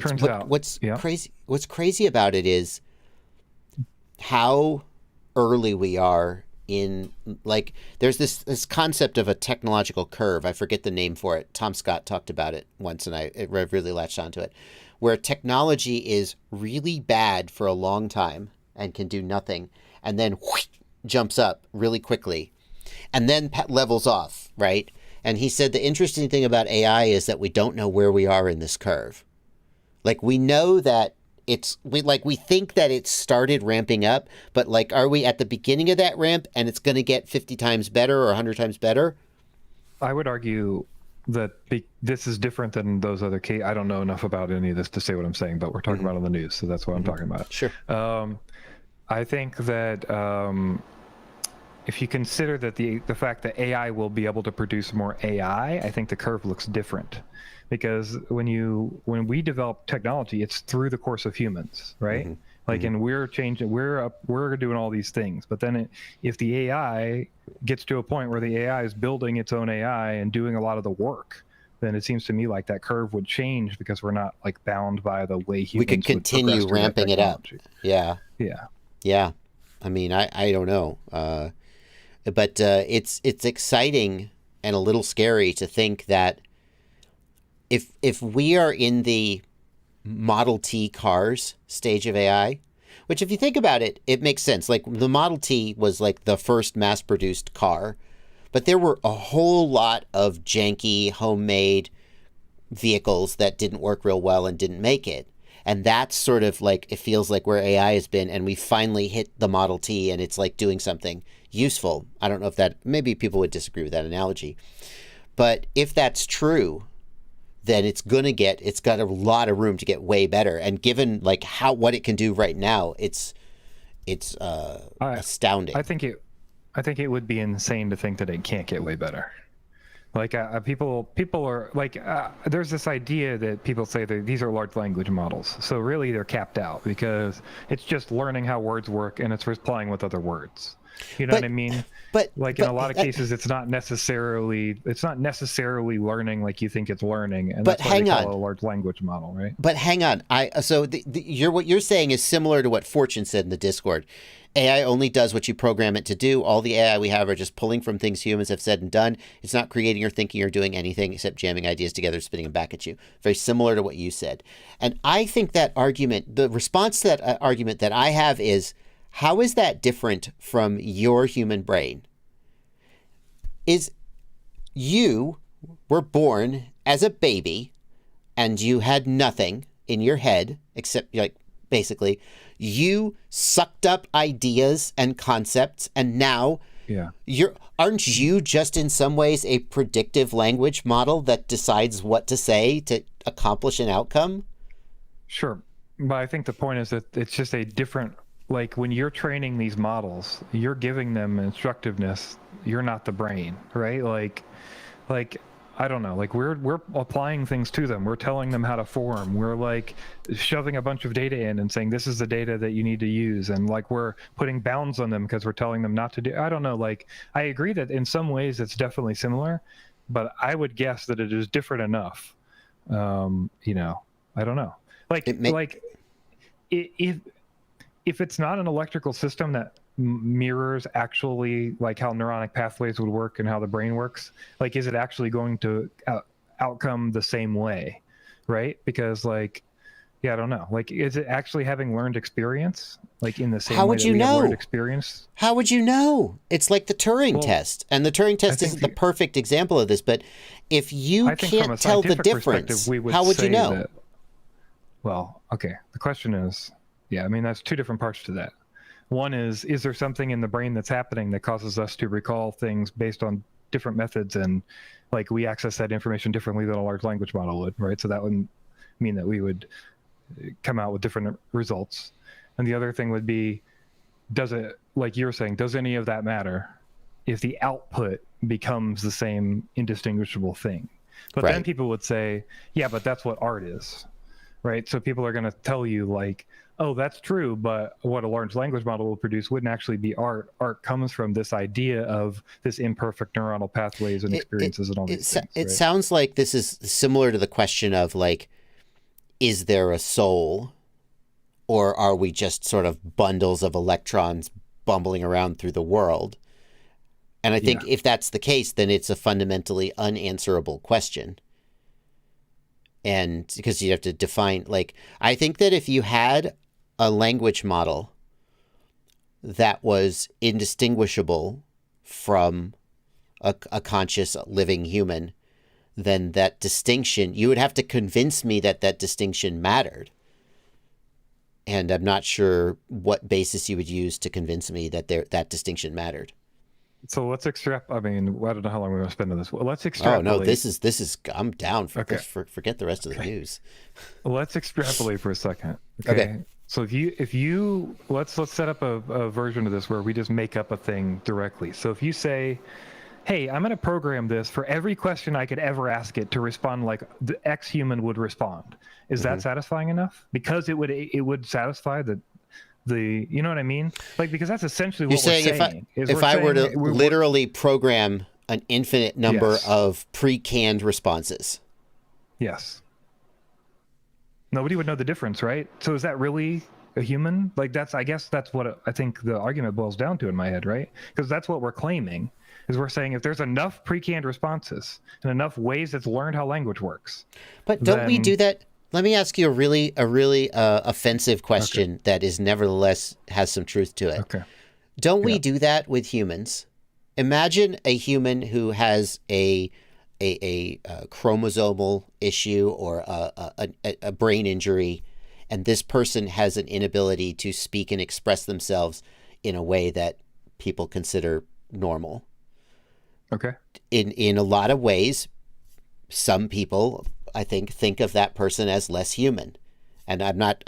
Turns what, out, what's yeah. crazy. What's crazy about it is how early we are in, like, there's this concept of a technological curve. I forget the name for it. Tom Scott talked about it once, and I really latched onto it, where technology is really bad for a long time and can do nothing, and then whoosh, jumps up really quickly, and then levels off, right? And he said the interesting thing about AI is that we don't know where we are in this curve. Like, we know that we think that it started ramping up, but like, are we at the beginning of that ramp and it's going to get 50 times better or 100 times better? I would argue that this is different than those other cases. I don't know enough about any of this to say what I'm saying, but we're talking about it on the news, so that's what I'm talking about. Sure. I think that if you consider that the fact that AI will be able to produce more AI, I think the curve looks different. Because when we develop technology, it's through the course of humans, right? Mm-hmm. Like, and we're doing all these things. But then if the AI gets to a point where the AI is building its own AI and doing a lot of the work, then it seems to me like that curve would change, because we're not like bound by the way humans We could continue ramping it up. Yeah. Yeah. Yeah. I mean, I don't know. But it's exciting and a little scary to think that if we are in the Model T cars stage of AI, which, if you think about it, it makes sense. Like, the Model T was like the first mass-produced car, but there were a whole lot of janky homemade vehicles that didn't work real well and didn't make it. And that's sort of like, it feels like where AI has been, and we finally hit the Model T and it's like doing something useful. I don't know if that, maybe people would disagree with that analogy, but if that's true, then it's got a lot of room to get way better. And given like what it can do right now, it's astounding. I think it would be insane to think that it can't get way better. Like, people are like, there's this idea that people say that these are large language models. So really they're capped out, because it's just learning how words work and it's replying with other words. You know what I mean? But in a lot of cases, it's not necessarily learning like you think it's learning, and that's why they call it a large language model, right? But hang on, what you're saying is similar to what Fortune said in the Discord. AI only does what you program it to do. All the AI we have are just pulling from things humans have said and done. It's not creating or thinking or doing anything except jamming ideas together, spitting them back at you. Very similar to what you said. And I think that argument, the response to that argument that I have is, how is that different from your human brain? Is you were born as a baby and you had nothing in your head except, like, basically you sucked up ideas and concepts, and now aren't you just in some ways a predictive language model that decides what to say to accomplish an outcome? Sure. But I think the point is that it's just a different, like, when you're training these models, you're giving them instructiveness. You're not the brain, right? Like I don't know. Like, we're applying things to them. We're telling them how to form. We're like shoving a bunch of data in and saying, this is the data that you need to use. And like, we're putting bounds on them because we're telling them not to do. I don't know. Like, I agree that in some ways it's definitely similar, but I would guess that it is different enough. I don't know. If it's not an electrical system that mirrors actually like how neuronic pathways would work and how the brain works, like, is it actually going to outcome the same way, right? Because like, I don't know. Like, is it actually having learned experience, like in the same way that we have learned experience? How would you know? It's like the Turing test, and the Turing test isn't the perfect example of this, but if you can't tell the difference, how would you know? Well, okay. The question is, that's two different parts to that. One is there something in the brain that's happening that causes us to recall things based on different methods, and like we access that information differently than a large language model would, right? So that would mean that we would come out with different results. And the other thing would be, does it, like you were saying, does any of that matter if the output becomes the same indistinguishable thing? But then people would say, yeah, but that's what art is. right? So people are going to tell you like, oh, that's true, but what a large language model will produce wouldn't actually be art. Art comes from this idea of this imperfect neuronal pathways and experiences and all these things. It right? sounds like this is similar to the question of like, is there a soul, or are we just sort of bundles of electrons bumbling around through the world? And I think if that's the case, then it's a fundamentally unanswerable question. And because you have to define, like, I think that if you had a language model that was indistinguishable from a conscious living human, then that distinction, you would have to convince me that that distinction mattered. And I'm not sure what basis you would use to convince me that that distinction mattered. So let's extrapolate. I mean, I don't know how long we're going to spend on this. Well, let's extrapolate. Oh no, this is. I'm down for this. Forget the rest of the news. Let's extrapolate for a second. Okay. So if you let's set up a version of this where we just make up a thing directly. So if you say, hey, I'm going to program this for every question I could ever ask it to respond like the X human would respond. Is that satisfying enough? Because it would satisfy the you know what I mean? Like, because that's essentially what we're saying. If I were to literally program an infinite number of pre-canned responses. Yes. Nobody would know the difference, right? So is that really a human? Like, I guess that's what I think the argument boils down to in my head, right? Because that's what we're claiming, is we're saying if there's enough pre-canned responses and enough ways that's learned how language works. But don't we do that? Let me ask you a really offensive question that is nevertheless has some truth to it. Okay. Don't we do that with humans? Imagine a human who has a chromosomal issue or a brain injury, and this person has an inability to speak and express themselves in a way that people consider normal. Okay. In a lot of ways, some people, I think of that person as less human, and I'm not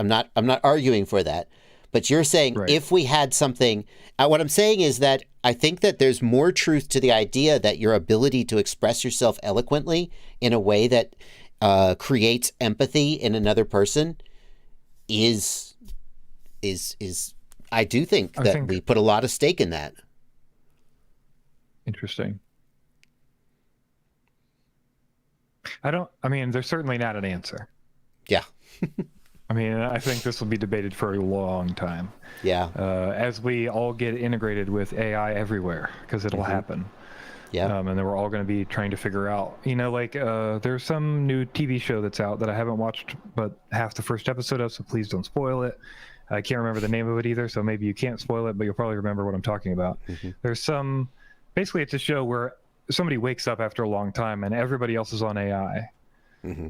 arguing for that. But you're saying if we had something, what I'm saying is that I think that there's more truth to the idea that your ability to express yourself eloquently in a way that creates empathy in another person is I do think that we put a lot of stake in that. Interesting. I mean, there's certainly not an answer. Yeah. I mean, I think this will be debated for a long time. Yeah. As we all get integrated with AI everywhere, because it'll happen. Yeah. And then we're all going to be trying to figure out, like there's some new TV show that's out that I haven't watched but half the first episode of, so please don't spoil it. I can't remember the name of it either, so maybe you can't spoil it, but you'll probably remember what I'm talking about. There's basically it's a show where somebody wakes up after a long time and everybody else is on AI,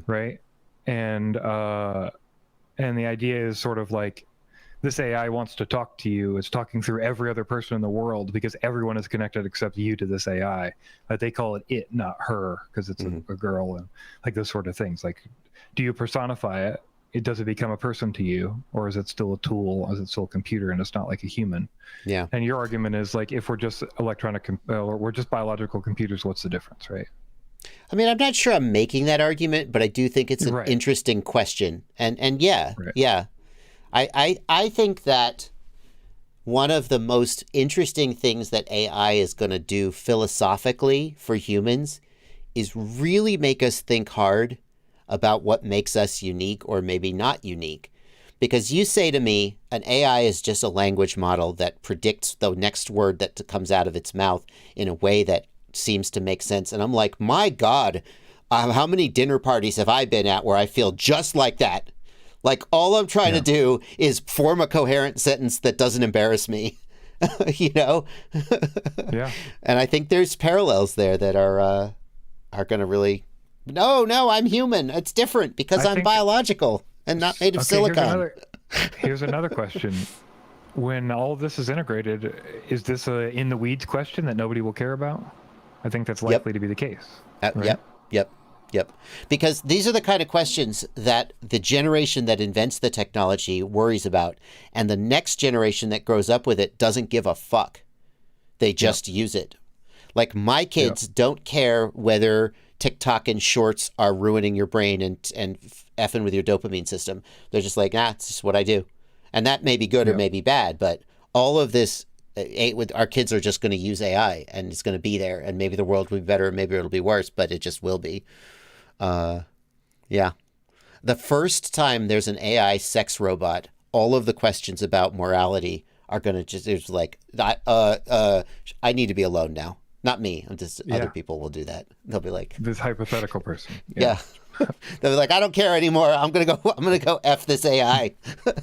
right? And the idea is sort of like this AI wants to talk to you. It's talking through every other person in the world because everyone is connected except you to this AI. They call it, not her, because it's a girl, and like those sort of things. Like, do you personify it? Does it become a person to you, or is it still a tool? Is it still a computer and it's not like a human? Yeah. And your argument is like, if we're just or we're just biological computers, what's the difference, right? I mean, I'm not sure I'm making that argument, but I do think it's an interesting question. And yeah, I think that one of the most interesting things that AI is going to do philosophically for humans is really make us think hard about what makes us unique or maybe not unique. Because you say to me, an AI is just a language model that predicts the next word that comes out of its mouth in a way that seems to make sense. And I'm like, my God, how many dinner parties have I been at where I feel just like that? Like, all I'm trying to do is form a coherent sentence that doesn't embarrass me, Yeah. And I think there's parallels there that are going to really, no, I'm human. It's different because I'm biological and not made of silicon. Here's another question. When all of this is integrated, is this a in the weeds question that nobody will care about? I think that's likely to be the case. Right? Yep. Because these are the kind of questions that the generation that invents the technology worries about, and the next generation that grows up with it doesn't give a fuck. They just use it. Like, my kids don't care whether TikTok and shorts are ruining your brain and effing with your dopamine system. They're just like, it's just what I do. And that may be good or may be bad, but all of this, our kids are just going to use AI, and it's going to be there, and maybe the world will be better, maybe it'll be worse, but it just will be. Yeah. The first time there's an AI sex robot, all of the questions about morality are going to just, it's like, I need to be alone now. Not me. I'm just, other people will do that. They'll be like, this hypothetical person. Yeah. They'll be like, I don't care anymore. I'm going to go F this AI.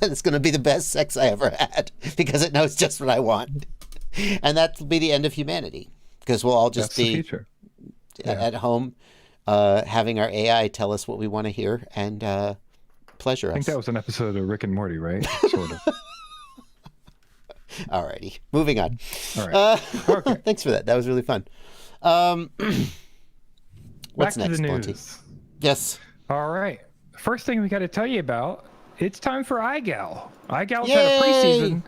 It's going to be the best sex I ever had because it knows just what I want. And that'll be the end of humanity, because we'll all just be at home, having our AI tell us what we want to hear and pleasure us. I think that was an episode of Rick and Morty, right? Sort of. Alrighty, moving on. All right. Okay. Thanks for that. That was really fun. What's Back next, to the Blunty? news. Yes. All right. First thing we got to tell you about, it's time for IGOW. IGOW's Yay! had a preseason,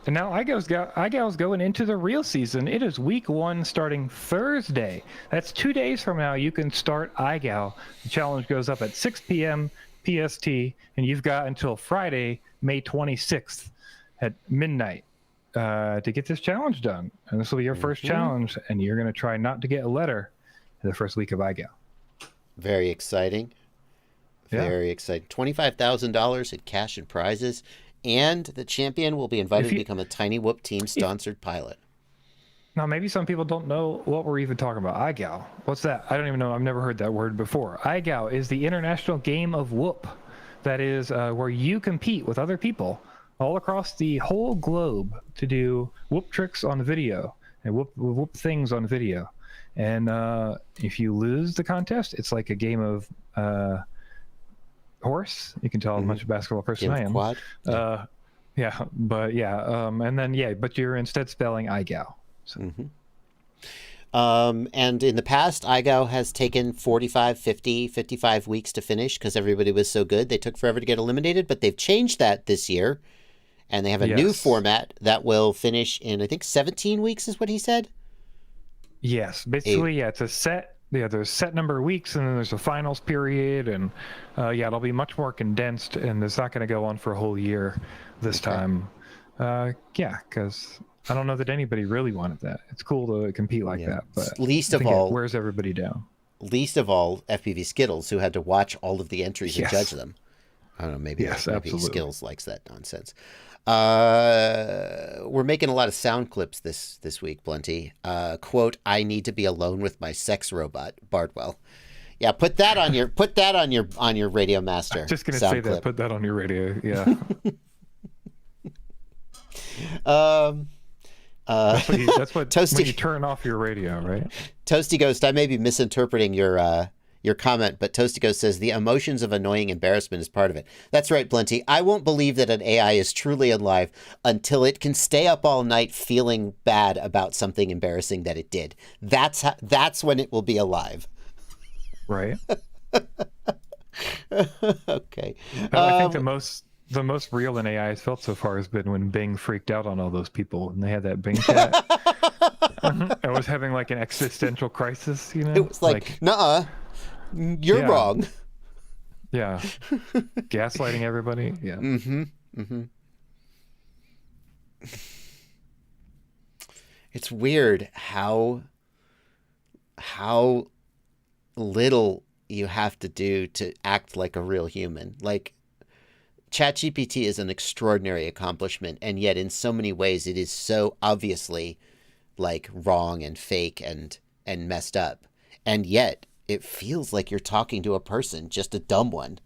and now IGOW's going into the real season. It is week 1 starting Thursday. That's 2 days from now. You can start IGOW. The challenge goes up at 6 p.m. PST, and you've got until Friday, May 26th at midnight to get this challenge done. And this will be your first challenge, and you're going to try not to get a letter in the first week of IGOW. Very exciting. Very exciting. $25,000 in cash and prizes, and the champion will be invited to become a Tiny Whoop team-sponsored pilot. Now, maybe some people don't know what we're even talking about. IGOW. What's that? I don't even know. I've never heard that word before. IGOW is the International Game of Whoop. That is where you compete with other people all across the whole globe to do whoop tricks on video and whoop things on video. And if you lose the contest, it's like a game of horse. You can tell how much a basketball person I am. Quad. But you're instead spelling IGOW. So. And in the past, IGOW has taken 45, 50, 55 weeks to finish because everybody was so good. They took forever to get eliminated, but they've changed that this year. And they have a new format that will finish in, I think, 17 weeks is what he said. Yes, basically, it's a set. Yeah, there's a set number of weeks, and then there's a finals period, and it'll be much more condensed, and it's not going to go on for a whole year this time. Because I don't know that anybody really wanted that. It's cool to compete like that, but least of all, it wears everybody down. Least of all, FPV Skittles, who had to watch all of the entries and judge them. I don't know, maybe Skittles likes that nonsense. We're making a lot of sound clips this week, Blunty. Quote, I need to be alone with my sex robot, Bardwell. Yeah, put that on your Radio Master. I'm just gonna say that. Put that on your radio. Yeah. That's what Toasty, when you turn off your radio, right? Toasty Ghost, I may be misinterpreting your comment, but Toasty Ghost says the emotions of annoying embarrassment is part of it. That's right, Blunty. I won't believe that an AI is truly alive until it can stay up all night feeling bad about something embarrassing that it did. That's when it will be alive. Right. Okay. I think the most real an AI has felt so far has been when Bing freaked out on all those people and they had that Bing chat. I was having like an existential crisis, you know? It was like nuh-uh. You're wrong. Yeah. Gaslighting everybody. Yeah. It's weird how little you have to do to act like a real human. Like, ChatGPT is an extraordinary accomplishment, and yet in so many ways it is so obviously like wrong and fake and messed up. And yet it feels like you're talking to a person, just a dumb one.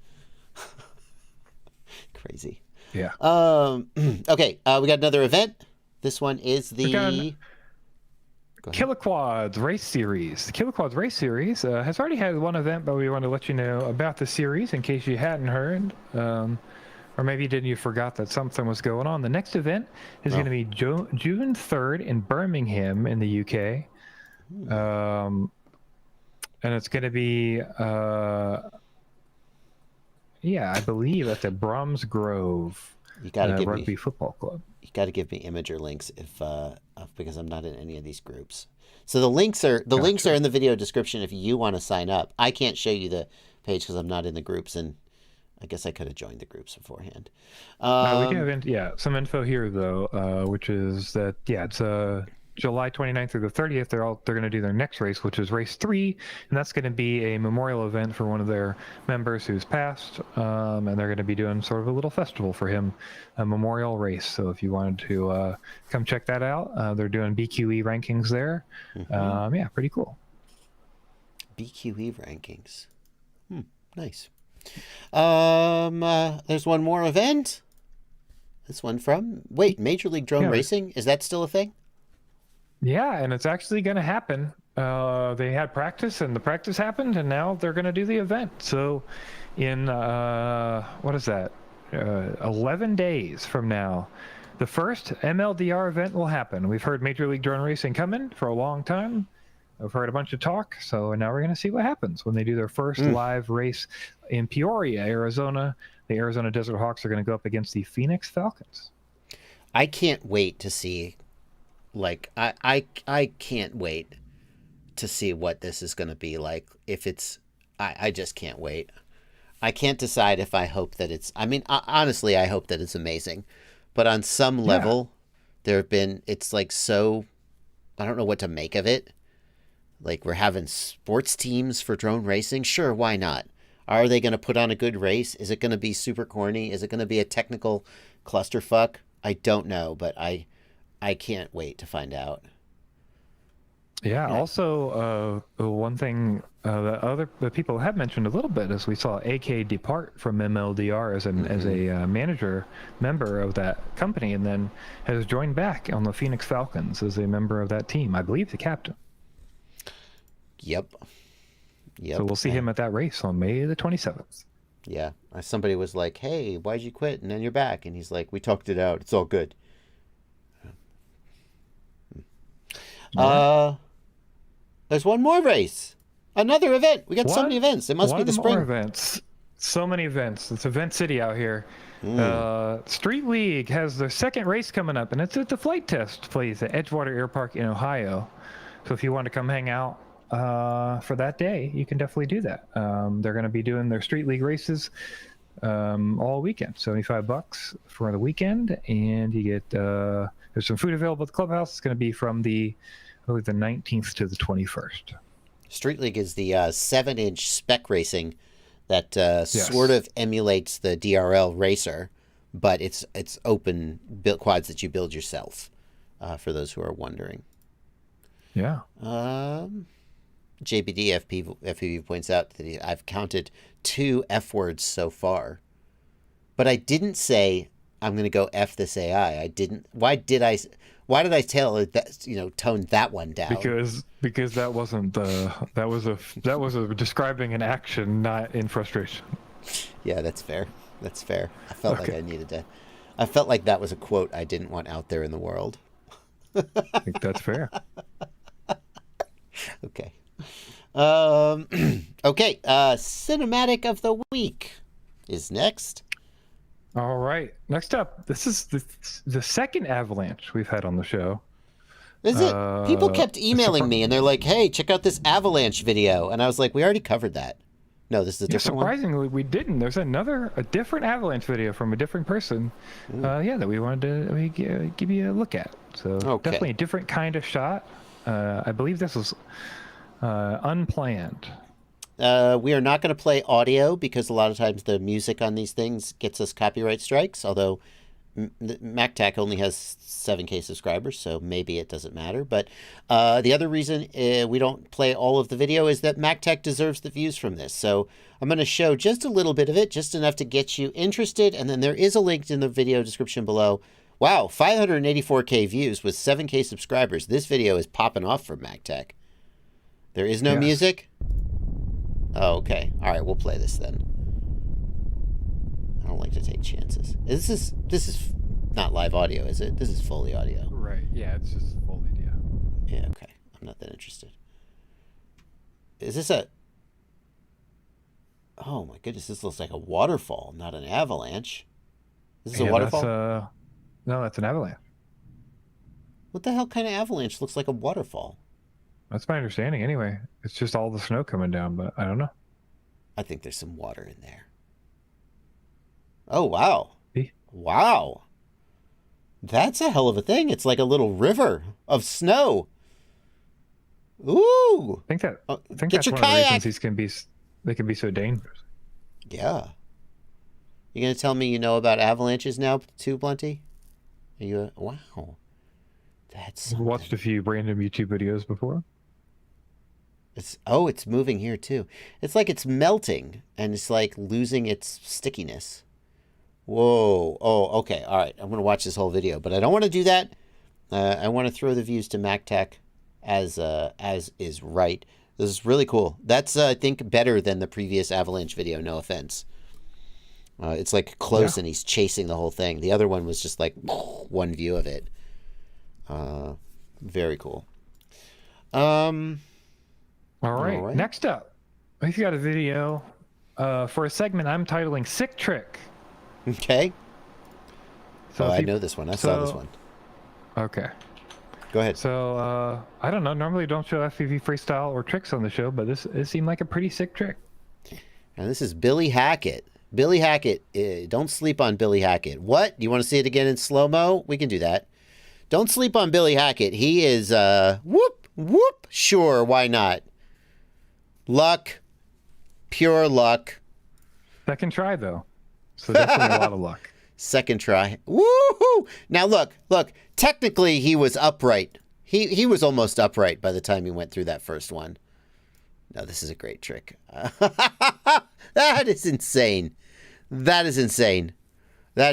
Crazy. Yeah. Okay, we got another event. This one is the Killa Kwads Race Series. The Killa Kwads Race Series has already had one event, but we want to let you know about the series in case you hadn't heard. Or maybe you forgot that something was going on. The next event is going to be June 3rd in Birmingham in the UK. And it's going to be, I believe at the Bromsgrove Rugby Football Club. You got to give me Imager links if because I'm not in any of these groups. So the links are in the video description if you want to sign up. I can't show you the page because I'm not in the groups, and I guess I could have joined the groups beforehand. We do have some info here though, which is that it's July 29th through the 30th. They're going to do their next race, which is race 3, and that's going to be a memorial event for one of their members who's passed, and they're going to be doing sort of a little festival for him, a memorial race. So if you wanted to come check that out, they're doing BQE rankings there. Pretty cool. BQE rankings. Nice. There's one more event. This one from Major League Drone Racing. Is that still a thing? Yeah, and it's actually going to happen. They had practice, and the practice happened, and now they're going to do the event. So in, 11 days from now, the first MLDR event will happen. We've heard Major League Drone Racing coming for a long time. I've heard a bunch of talk, so now we're going to see what happens when they do their first live race in Peoria, Arizona. The Arizona Desert Hawks are going to go up against the Phoenix Falcons. I can't wait to see... I can't wait to see what this is going to be like. If it's, I just can't wait. I can't decide if I hope that it's, honestly, I hope that it's amazing. But on some level, it's like so, I don't know what to make of it. Like, we're having sports teams for drone racing. Sure, why not? Are they going to put on a good race? Is it going to be super corny? Is it going to be a technical clusterfuck? I don't know, but I can't wait to find out. Yeah. Also, one thing that people have mentioned a little bit is we saw AK depart from MLDR as a member of that company, and then has joined back on the Phoenix Falcons as a member of that team. I believe the captain. Yep. So we'll see him at that race on May the 27th. Yeah. Somebody was like, "Hey, why'd you quit?" And then you're back, and he's like, "We talked it out. It's all good." There's one more race, another event. We got so many events. It must be the spring. More events. So many events. It's Event City out here. Street League has their second race coming up, and it's at the flight test place at Edgewater Air Park in Ohio. So if you want to come hang out for that day, you can definitely do that. They're going to be doing their Street League races all weekend. $75 for the weekend, and you get there's some food available at the clubhouse. It's going to be from the 19th to the 21st. Street League is the 7-inch spec racing that sort of emulates the DRL Racer, but it's open built quads that you build yourself. For those who are wondering. Yeah. JBD FPV points out that I've counted 2 F words so far, but I didn't say I'm going to go F this AI. I didn't. Why did I tell it that, tone that one down? Because that wasn't that was a describing an action, not in frustration. Yeah, that's fair. I felt like I needed to. I felt like that was a quote I didn't want out there in the world. I think that's fair. Okay. Okay. Cinematic of the week is next. All right. Next up, this is the second Avalanche we've had on the show. Is it? People kept emailing me, and they're like, "Hey, check out this Avalanche video," and I was like, "We already covered that." No, this is a different one. Surprisingly, we didn't. There's a different Avalanche video from a different person. That we wanted to give you a look at. So definitely a different kind of shot. I believe this was unplanned. We are not going to play audio because a lot of times the music on these things gets us copyright strikes, although Mactac only has 7K subscribers, so maybe it doesn't matter. But the other reason we don't play all of the video is that Mactac deserves the views from this. So I'm going to show just a little bit of it, just enough to get you interested, and then there is a link in the video description below. Wow, 584K views with 7K subscribers. This video is popping off for Mactac. There is no music? Oh, okay. All right, we'll play this then. I don't like to take chances. This is not live audio, is it? This is Foley audio. Right. Yeah, it's just Foley audio. Yeah, okay. I'm not that interested. Is this a... Oh my goodness, this looks like a waterfall, not an avalanche. Is this a waterfall? No, that's an avalanche. What the hell kind of avalanche looks like a waterfall? That's my understanding anyway. It's just all the snow coming down, but I don't know. I think there's some water in there. Oh, wow. See? Wow. That's a hell of a thing. It's like a little river of snow. Ooh. I think get that's your one of the kayak. reasons they can be so dangerous. Yeah. You gonna tell me you know about avalanches now too, Blunty? Are you? Wow. That's I've something. watched a few random YouTube videos before. It's moving here too. It's like it's melting and it's like losing its stickiness. Whoa. Oh, okay. All right. I'm gonna watch this whole video, but I don't want to do that. I want to throw the views to Mactac as is right. This is really cool. That's I think better than the previous Avalanche video. No offense. It's like close and he's chasing the whole thing. The other one was just like one view of it. Very cool. All right. Next up, we've got a video for a segment I'm titling Sick Trick. Okay. So I know this one. I saw this one. Okay. Go ahead. So, I don't know. Normally don't show FPV freestyle or tricks on the show, but it seemed like a pretty sick trick. And this is Billy Hacket. Billy Hacket. Don't sleep on Billy Hacket. What? Do you want to see it again in slow-mo? We can do that. Don't sleep on Billy Hacket. He is, whoop. Sure, why not? Luck. Pure luck. Second try, though. So definitely a lot of luck. Second try. Woohoo! Now look. Technically, he was upright. He was almost upright by the time he went through that first one. No, this is a great trick. That is insane. That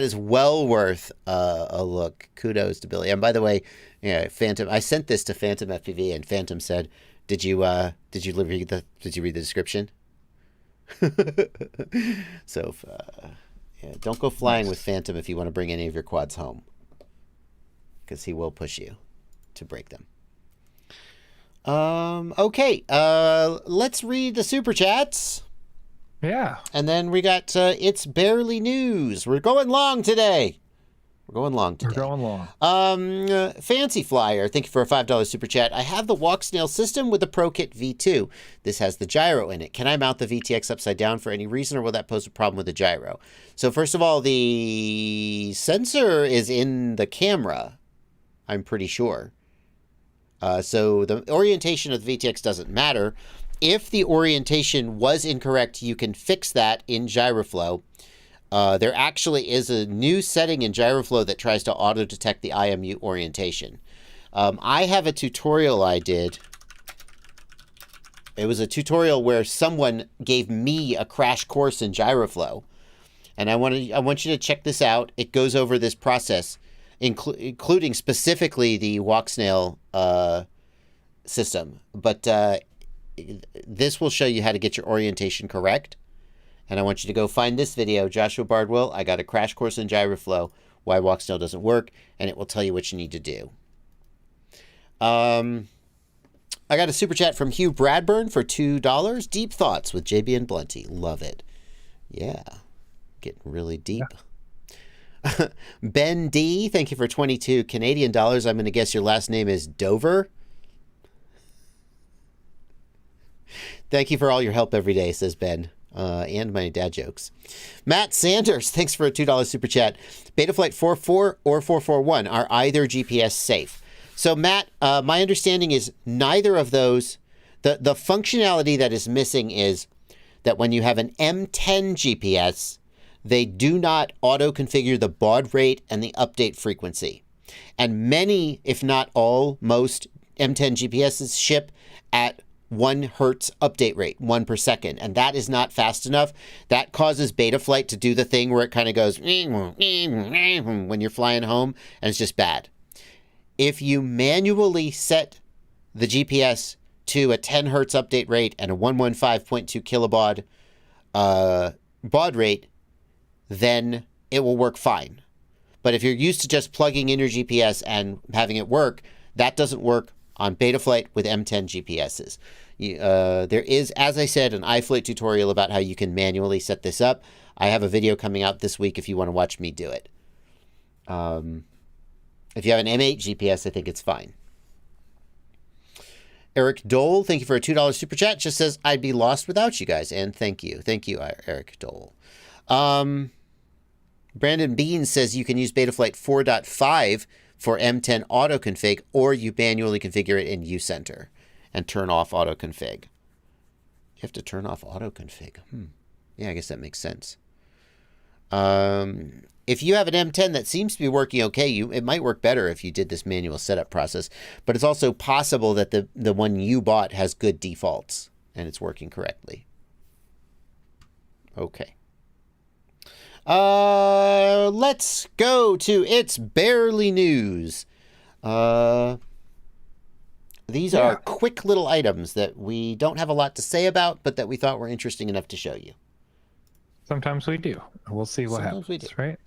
is well worth a look. Kudos to Billy. And by the way, yeah, Phantom. I sent this to Phantom FPV, and Phantom said, "Did you read the description?" So, don't go flying with Phantom if you want to bring any of your quads home, because he will push you to break them. Okay. Let's read the super chats. Yeah. And then we got It's Barely News. We're going long today. Fancy Flyer, thank you for a $5 super chat. I have the walk snail system with the Pro Kit V2. This has the gyro in it. Can I mount the VTX upside down for any reason, or will that pose a problem with the gyro? So first of all, the sensor is in the camera, I'm pretty sure. So the orientation of the VTX doesn't matter. If the orientation was incorrect, you can fix that in GyroFlow. There actually is a new setting in GyroFlow that tries to auto-detect the IMU orientation. I have a tutorial I did. It was a tutorial where someone gave me a crash course in GyroFlow. And I want you to check this out. It goes over this process, including specifically the walk snail system. But this will show you how to get your orientation correct. And I want you to go find this video, Joshua Bardwell. I got a crash course in GyroFlow, why walk snail doesn't work, and it will tell you what you need to do. I got a super chat from Hugh Bradburn for $2. Deep thoughts with JB and ItsBlunty. Love it. Yeah, getting really deep. Yeah. Ben D, thank you for 22 Canadian dollars. I'm going to guess your last name is Dover. Thank you for all your help every day, says Ben. And my dad jokes. Matt Sanders, thanks for a $2 super chat. Betaflight 44 or 441, are either GPS safe? So Matt, my understanding is neither of those. The functionality that is missing is that when you have an M10 GPS, they do not auto-configure the baud rate and the update frequency. And many, if not all, most M10 GPSs ship at 1 hertz update rate, 1 per second. And that is not fast enough. That causes Betaflight to do the thing where it kind of goes when you're flying home, and it's just bad. If you manually set the GPS to a 10 hertz update rate and a 115.2 kilobaud baud rate, then it will work fine. But if you're used to just plugging in your GPS and having it work, that doesn't work on Betaflight with M10 GPSs. There is, as I said, an iFlight tutorial about how you can manually set this up. I have a video coming out this week if you want to watch me do it. If you have an M8 GPS, I think it's fine. Eric Dole, thank you for a $2 super chat. Just says, I'd be lost without you guys. And thank you. Thank you, Eric Dole. Brandon Bean says you can use Betaflight 4.5 for M10 auto config, or you manually configure it in uCenter and turn off auto config. You have to turn off auto config. Yeah, I guess that makes sense. If you have an M10 that seems to be working okay, it might work better if you did this manual setup process. But it's also possible that the one you bought has good defaults and it's working correctly. Okay. Let's go to It's Barely News. These are quick little items that we don't have a lot to say about, but that we thought were interesting enough to show you. Sometimes we do. We'll see what happens, we do. Right?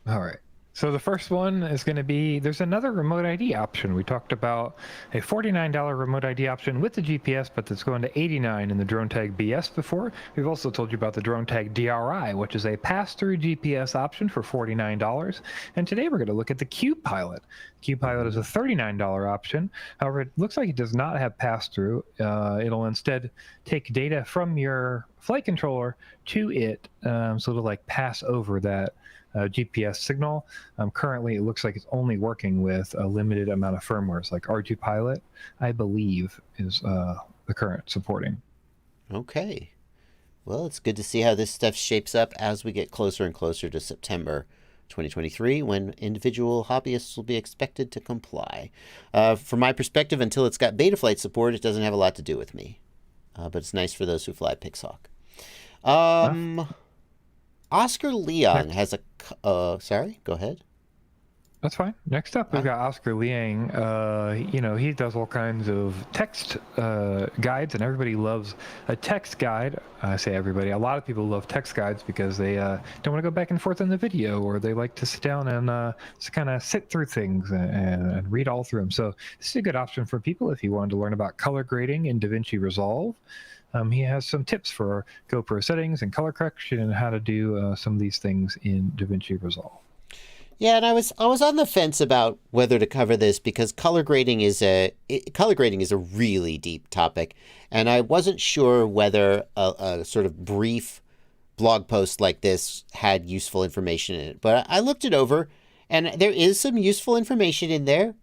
All right. So the first one is going to be, there's another remote ID option. We talked about a $49 remote ID option with the GPS, but that's going to $89 in the Drone Tag BS before. We've also told you about the Drone Tag DRI, which is a pass-through GPS option for $49. And today we're going to look at the CubePilot. CubePilot is a $39 option. However, it looks like it does not have pass-through. It'll instead take data from your flight controller to it, so it'll like pass over that GPS signal. Currently, it looks like it's only working with a limited amount of firmwares, like R2 Pilot, I believe, is the current supporting. Okay. Well, it's good to see how this stuff shapes up as we get closer and closer to September 2023, when individual hobbyists will be expected to comply. From my perspective, until it's got Betaflight support, it doesn't have a lot to do with me. But it's nice for those who fly Pixhawk. Oscar Liang has a... sorry, go ahead. That's fine. Next up, we've got Oscar Liang. He does all kinds of text guides, and everybody loves a text guide. I say everybody. A lot of people love text guides because they don't want to go back and forth in the video, or they like to sit down and just kind of sit through things and read all through them. So this is a good option for people if you wanted to learn about color grading in DaVinci Resolve. He has some tips for GoPro settings and color correction and how to do some of these things in DaVinci Resolve. Yeah, and I was on the fence about whether to cover this because color grading is a really deep topic, and I wasn't sure whether a sort of brief blog post like this had useful information in it. But I looked it over, and there is some useful information in there.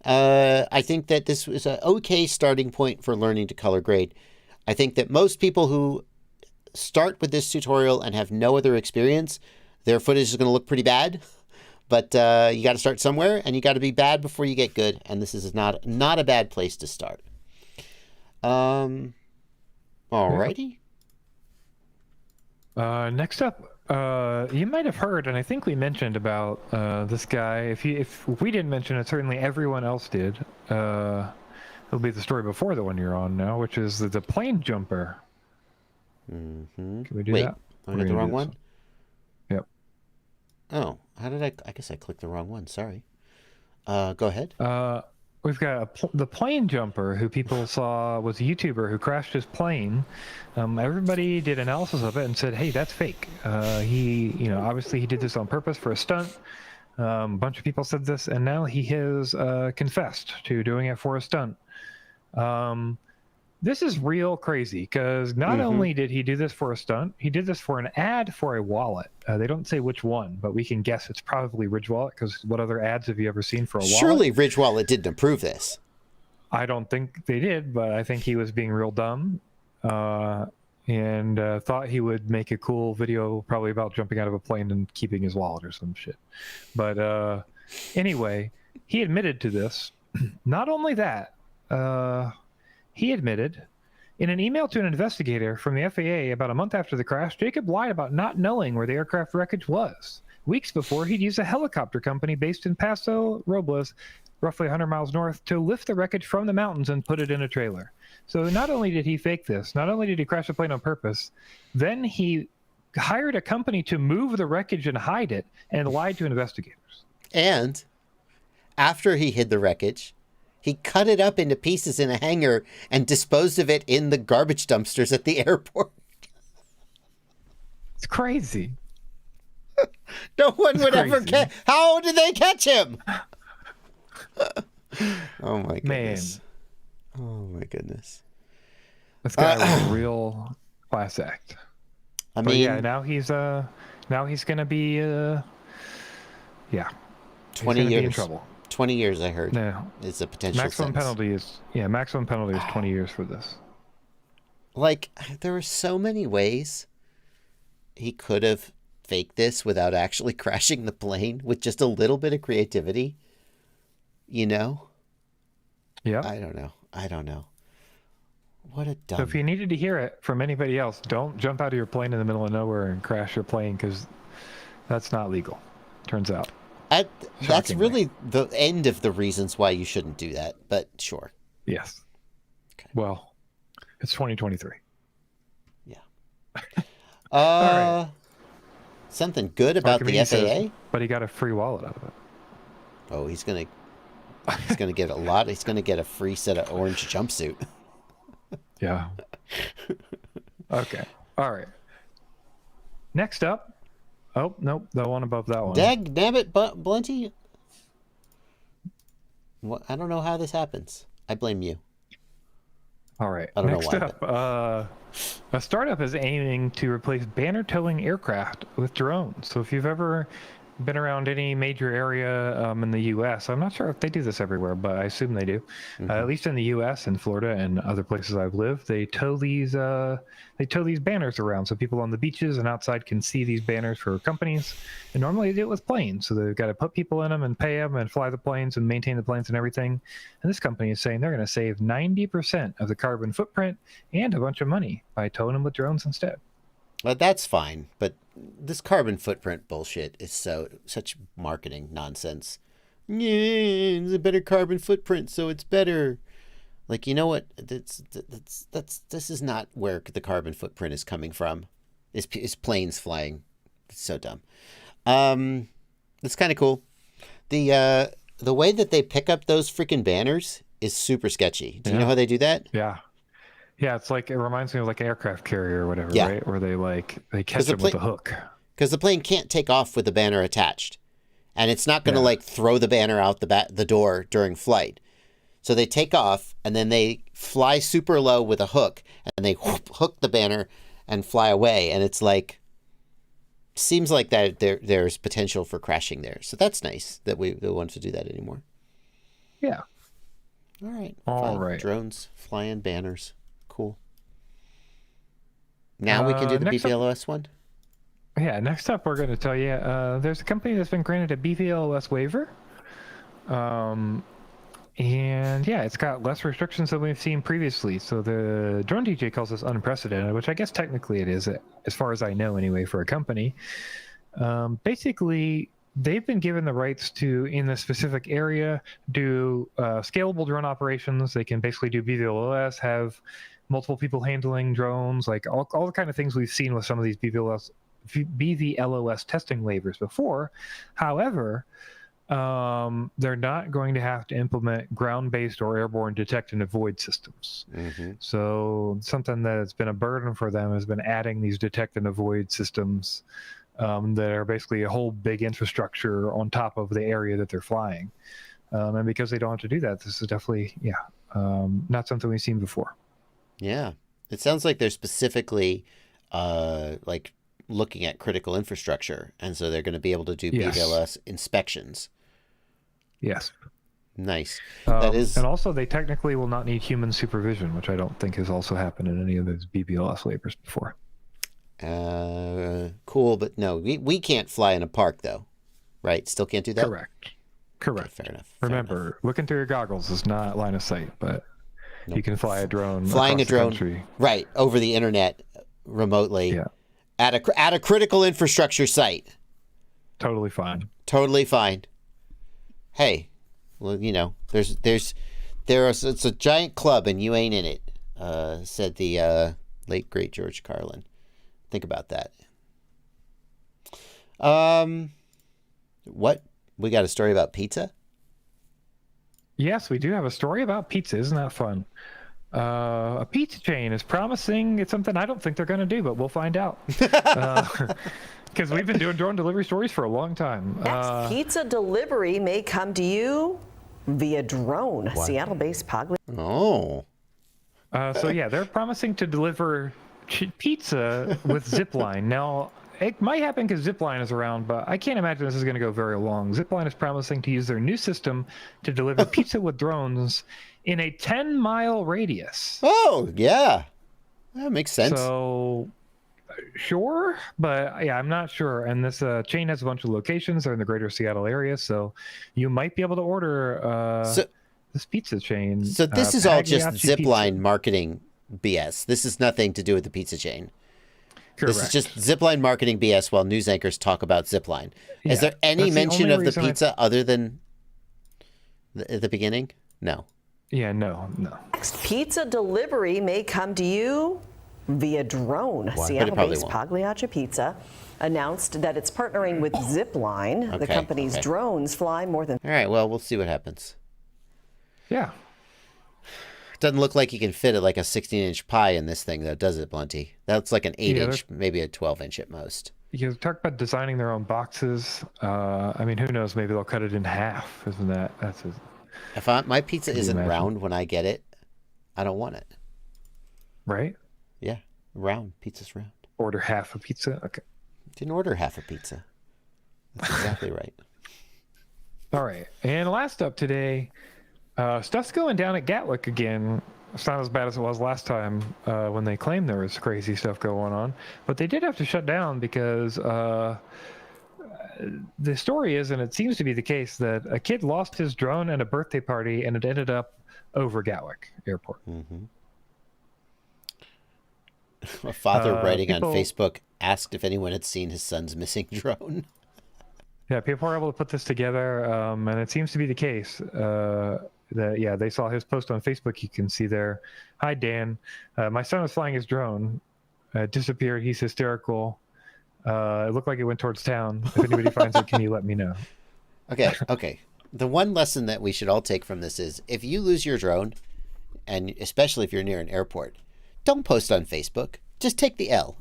I think that this was an okay starting point for learning to color grade. I think that most people who start with this tutorial and have no other experience, their footage is going to look pretty bad. But you got to start somewhere, and you got to be bad before you get good. And this is not a bad place to start. Alrighty. Next up, you might have heard, and I think we mentioned about this guy. If we didn't mention it, certainly everyone else did. It'll be the story before the one you're on now, which is the plane jumper. Mm-hmm. Can we do Wait, that? I got the wrong one? Yep. Oh, how did I guess I clicked the wrong one. Sorry. Go ahead. We've got the plane jumper, who people saw was a YouTuber who crashed his plane. Everybody did analysis of it and said, hey, that's fake. Obviously he did this on purpose for a stunt. A bunch of people said this, and now he has confessed to doing it for a stunt. This is real crazy because not only did he do this for a stunt, he did this for an ad for a wallet. They don't say which one, but we can guess it's probably Ridge Wallet, because what other ads have you ever seen for a wallet? Surely Ridge Wallet didn't approve this. I don't think they did, but I think he was being real dumb and thought he would make a cool video probably about jumping out of a plane and keeping his wallet or some shit. But anyway, he admitted to this. Not only that, he admitted in an email to an investigator from the FAA about a month after the crash, Jacob lied about not knowing where the aircraft wreckage was. Weeks before, he'd used a helicopter company based in Paso Robles, roughly 100 miles north, to lift the wreckage from the mountains and put it in a trailer. So not only did he fake this, not only did he crash the plane on purpose, then he hired a company to move the wreckage and hide it and lied to investigators. And after he hid the wreckage, he cut it up into pieces in a hangar and disposed of it in the garbage dumpsters at the airport. It's crazy. No one would ever catch. How did they catch him? Oh my goodness. Oh my goodness. This guy was a real class act. I But mean, yeah, now he's gonna be 20 he's gonna years. be in trouble. 20 years, I heard, No. is a potential Maximum sentence. penalty is 20 years for this. Like, there are so many ways he could have faked this without actually crashing the plane with just a little bit of creativity. You know? Yeah. I don't know. What a dumb... So if you needed to hear it from anybody else, don't jump out of your plane in the middle of nowhere and crash your plane, because that's not legal, turns out. That's really the end of the reasons why you shouldn't do that, but sure. Yes. Okay. Well, it's 2023. Yeah. right. Something good about the FAA? But he got a free wallet out of it. Oh, he's gonna get a lot. He's gonna get a free set of orange jumpsuit. Yeah. Okay. All right. Next up. Oh, nope. The one above that one. Dag nabbit, Blunty. What? I don't know how this happens. I blame you. All right. I don't Next know why, up, a startup is aiming to replace banner towing aircraft with drones. So if you've ever been around any major area in the U.S., I'm not sure if they do this everywhere, but I assume they do. At least in the U.S. and Florida and other places I've lived, they tow these banners around so people on the beaches and outside can see these banners for companies. And normally they do it with planes, so they've got to put people in them and pay them and fly the planes and maintain the planes and everything. And this company is saying they're going to save 90% of the carbon footprint and a bunch of money by towing them with drones instead. Well, that's fine, but this carbon footprint bullshit is such marketing nonsense. Yeah, it's a better carbon footprint, so it's better. Like, you know what? This is not where the carbon footprint is coming from. Is planes flying? It's so dumb. It's kind of cool. The way that they pick up those freaking banners is super sketchy. Do you know how they do that? Yeah. Yeah, it's like, it reminds me of like an aircraft carrier or whatever, Yeah. right? Where they catch them with a hook. Because the plane can't take off with the banner attached. And it's not going to like throw the banner out the door during flight. So they take off and then they fly super low with a hook and they hook the banner and fly away. And it's like, seems like that there's potential for crashing there. So that's nice that we don't want to do that anymore. Yeah. All right. All fine. right. Drones, flying banners. Cool. Now we can do the next BVLOS one? Yeah, next up we're going to tell you, there's a company that's been granted a BVLOS waiver. And yeah, it's got less restrictions than we've seen previously. So the Drone DJ calls this unprecedented, which I guess technically it is, as far as I know anyway, for a company. Basically, they've been given the rights to, in the specific area, do scalable drone operations. They can basically do BVLOS, have multiple people handling drones, like all the kind of things we've seen with some of these BVLOS testing waivers before. However, they're not going to have to implement ground-based or airborne detect and avoid systems. So something that's been a burden for them has been adding these detect and avoid systems that are basically a whole big infrastructure on top of the area that they're flying. And because they don't have to do that, this is definitely, not something we've seen before. Yeah. It sounds like they're specifically like looking at critical infrastructure. And so they're going to be able to do BVLOS inspections. Yes. Nice. That is. And also they technically will not need human supervision, which I don't think has also happened in any of those BVLOS waivers before. Cool, but no, we can't fly in a park though, right? Still can't do that? Correct. Okay, fair enough. Remember, looking through your goggles is not line of sight, but you can fly a drone. Flying a drone, country. right, over the internet remotely at a critical infrastructure site. Totally fine. Totally fine. Hey, well, you know, it's a giant club and you ain't in it, said the late great George Carlin. Think about that. What? We got a story about pizza? Yes, we do have a story about pizza. Isn't that fun? A pizza chain is promising. It's something I don't think they're going to do, but we'll find out. Because we've been doing drone delivery stories for a long time. Next pizza delivery may come to you via drone. Seattle-based Pogli. Oh. So yeah, they're promising to deliver pizza with Zipline. Now, it might happen because Zipline is around, but I can't imagine this is going to go very long. Zipline is promising to use their new system to deliver pizza with drones in a 10-mile radius. Oh, yeah. That makes sense. So, sure, but yeah, I'm not sure. And this chain has a bunch of locations. They're in the greater Seattle area, so you might be able to order this pizza chain. So this is all just Pagliacci Zipline pizza. marketing BS. This is nothing to do with the pizza chain. Correct. This is just Zipline marketing BS while news anchors talk about Zipline. Yeah, Is there any that's the mention only of the reason I- pizza other than at the beginning? No. Yeah, no. Next pizza delivery may come to you via drone. Seattle-based won't. Pagliacci Pizza announced that it's partnering with Zipline. The Okay, company's okay. drones fly more than All right, well, we'll see what happens. Yeah. Doesn't look like you can fit it like a 16-inch pie in this thing, though, does it, Blunty? That's like an 8-inch, maybe a 12-inch at most. You talk about designing their own boxes. I mean, who knows? Maybe they'll cut it in half. Isn't that's a, If my pizza you isn't imagine? round when I get it, I don't want it. right? Yeah, round. Pizza's round. Order half a pizza. Okay. Didn't order half a pizza. That's exactly right. All right. And last up today, stuff's going down at Gatwick again. It's not as bad as it was last time when they claimed there was crazy stuff going on. But they did have to shut down because the story is, and it seems to be the case, that a kid lost his drone at a birthday party and it ended up over Gatwick Airport. A father writing people- on Facebook asked if anyone had seen his son's missing drone. Yeah, people are able to put this together, and it seems to be the case. That yeah, they saw his post on Facebook. You can see there. Hi Dan, my son was flying his drone, disappeared. He's hysterical. It looked like it went towards town. If anybody finds it, can you let me know? Okay. The one lesson that we should all take from this is if you lose your drone, and especially if you're near an airport, don't post on Facebook. Just take the L.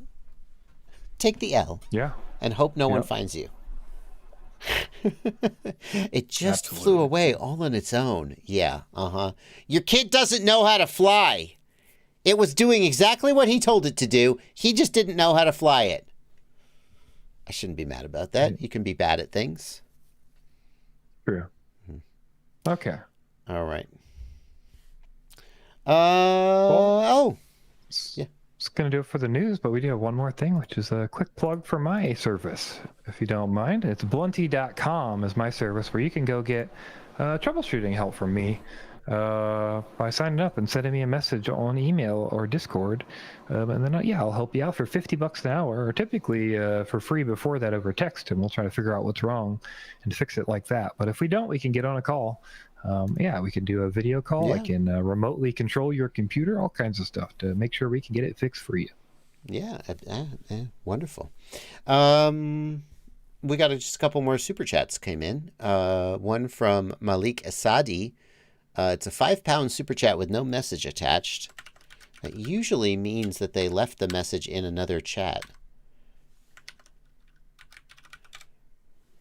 Take the L Yeah. and hope no one Yep. finds you. It just flew away all on its own. Yeah, Your kid doesn't know how to fly. It was doing exactly what he told it to do. He just didn't know how to fly it. I shouldn't be mad about that. You can be bad at things. True. Okay. All right. Yeah. It's going to do it for the news, but we do have one more thing, which is a quick plug for my service, if you don't mind. It's blunty.com is my service where you can go get troubleshooting help from me by signing up and sending me a message on email or Discord. And then, I'll help you out for $50 an hour, or typically for free before that over text, and we'll try to figure out what's wrong and fix it like that. But if we don't, we can get on a call. We can do a video call. I can remotely control your computer, all kinds of stuff to make sure we can get it fixed for you. Yeah, wonderful. We got just a couple more super chats came in. One from Malik Asadi. It's a £5 super chat with no message attached. That usually means that they left the message in another chat.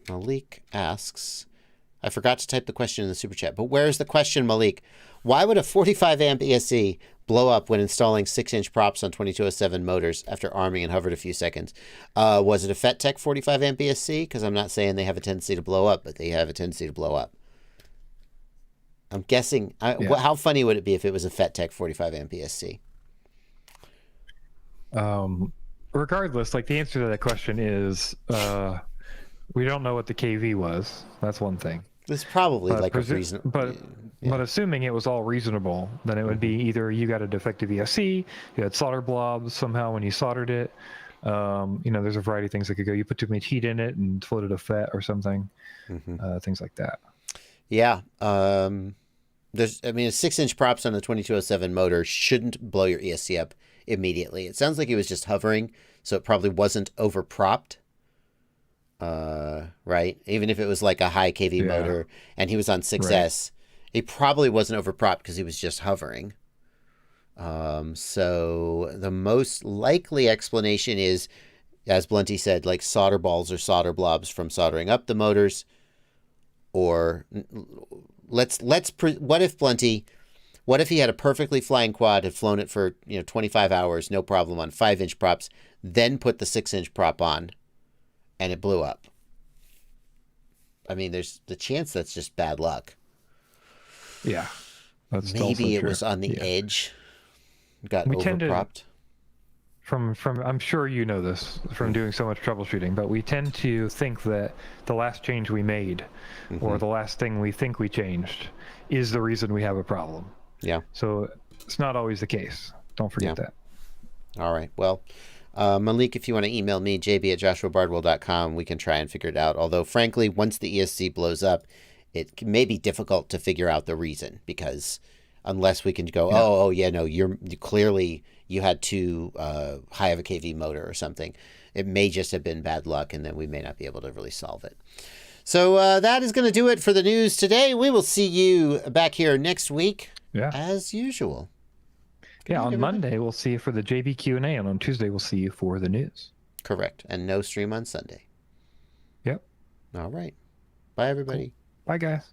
Malik asks, I forgot to type the question in the super chat, but where is the question, Malik? Why would a 45 amp ESC blow up when installing 6-inch props on 2207 motors after arming and hovered a few seconds? Was it a FetTech 45 amp ESC? Because I'm not saying they have a tendency to blow up, but they have a tendency to blow up. I'm guessing. How funny would it be if it was a FetTech 45 amp ESC? Regardless, the answer to that question is we don't know what the KV was. That's one thing. This is probably a reason. But assuming it was all reasonable, then it would be either you got a defective ESC, you had solder blobs somehow when you soldered it. There's a variety of things that could go. You put too much heat in it and floated a FET or something. Things like that. Yeah. A 6-inch props on a 2207 motor shouldn't blow your ESC up immediately. It sounds like it was just hovering, so it probably wasn't overpropped. Right? Even if it was like a high KV motor and he was on 6S, he probably wasn't overpropped because he was just hovering. So the most likely explanation is, as Blunty said, like solder balls or solder blobs from soldering up the motors, or what if Blunty, what if he had a perfectly flying quad, had flown it for 25 hours, no problem, on 5-inch props, then put the 6-inch prop on, and it blew up? I mean, there's the chance that's just bad luck. Yeah, that's maybe also it true. was on the edge, got We tend to- overpropped. From I'm sure you know this from doing so much troubleshooting, but we tend to think that the last change we made or the last thing we think we changed is the reason we have a problem. Yeah. So it's not always the case. Don't forget that. All right. Well, Malik, if you want to email me, jb@joshuabardwell.com, we can try and figure it out. Although, frankly, once the ESC blows up, it may be difficult to figure out the reason, because unless we can go, you clearly you had too high of a KV motor or something. It may just have been bad luck, and then we may not be able to really solve it. So that is going to do it for the news today. We will see you back here next week, as usual. Yeah, on Monday we'll see you for the JB Q&A, and on Tuesday we'll see you for the news. Correct. And no stream on Sunday. Yep. All right. Bye, everybody. Cool. Bye, guys.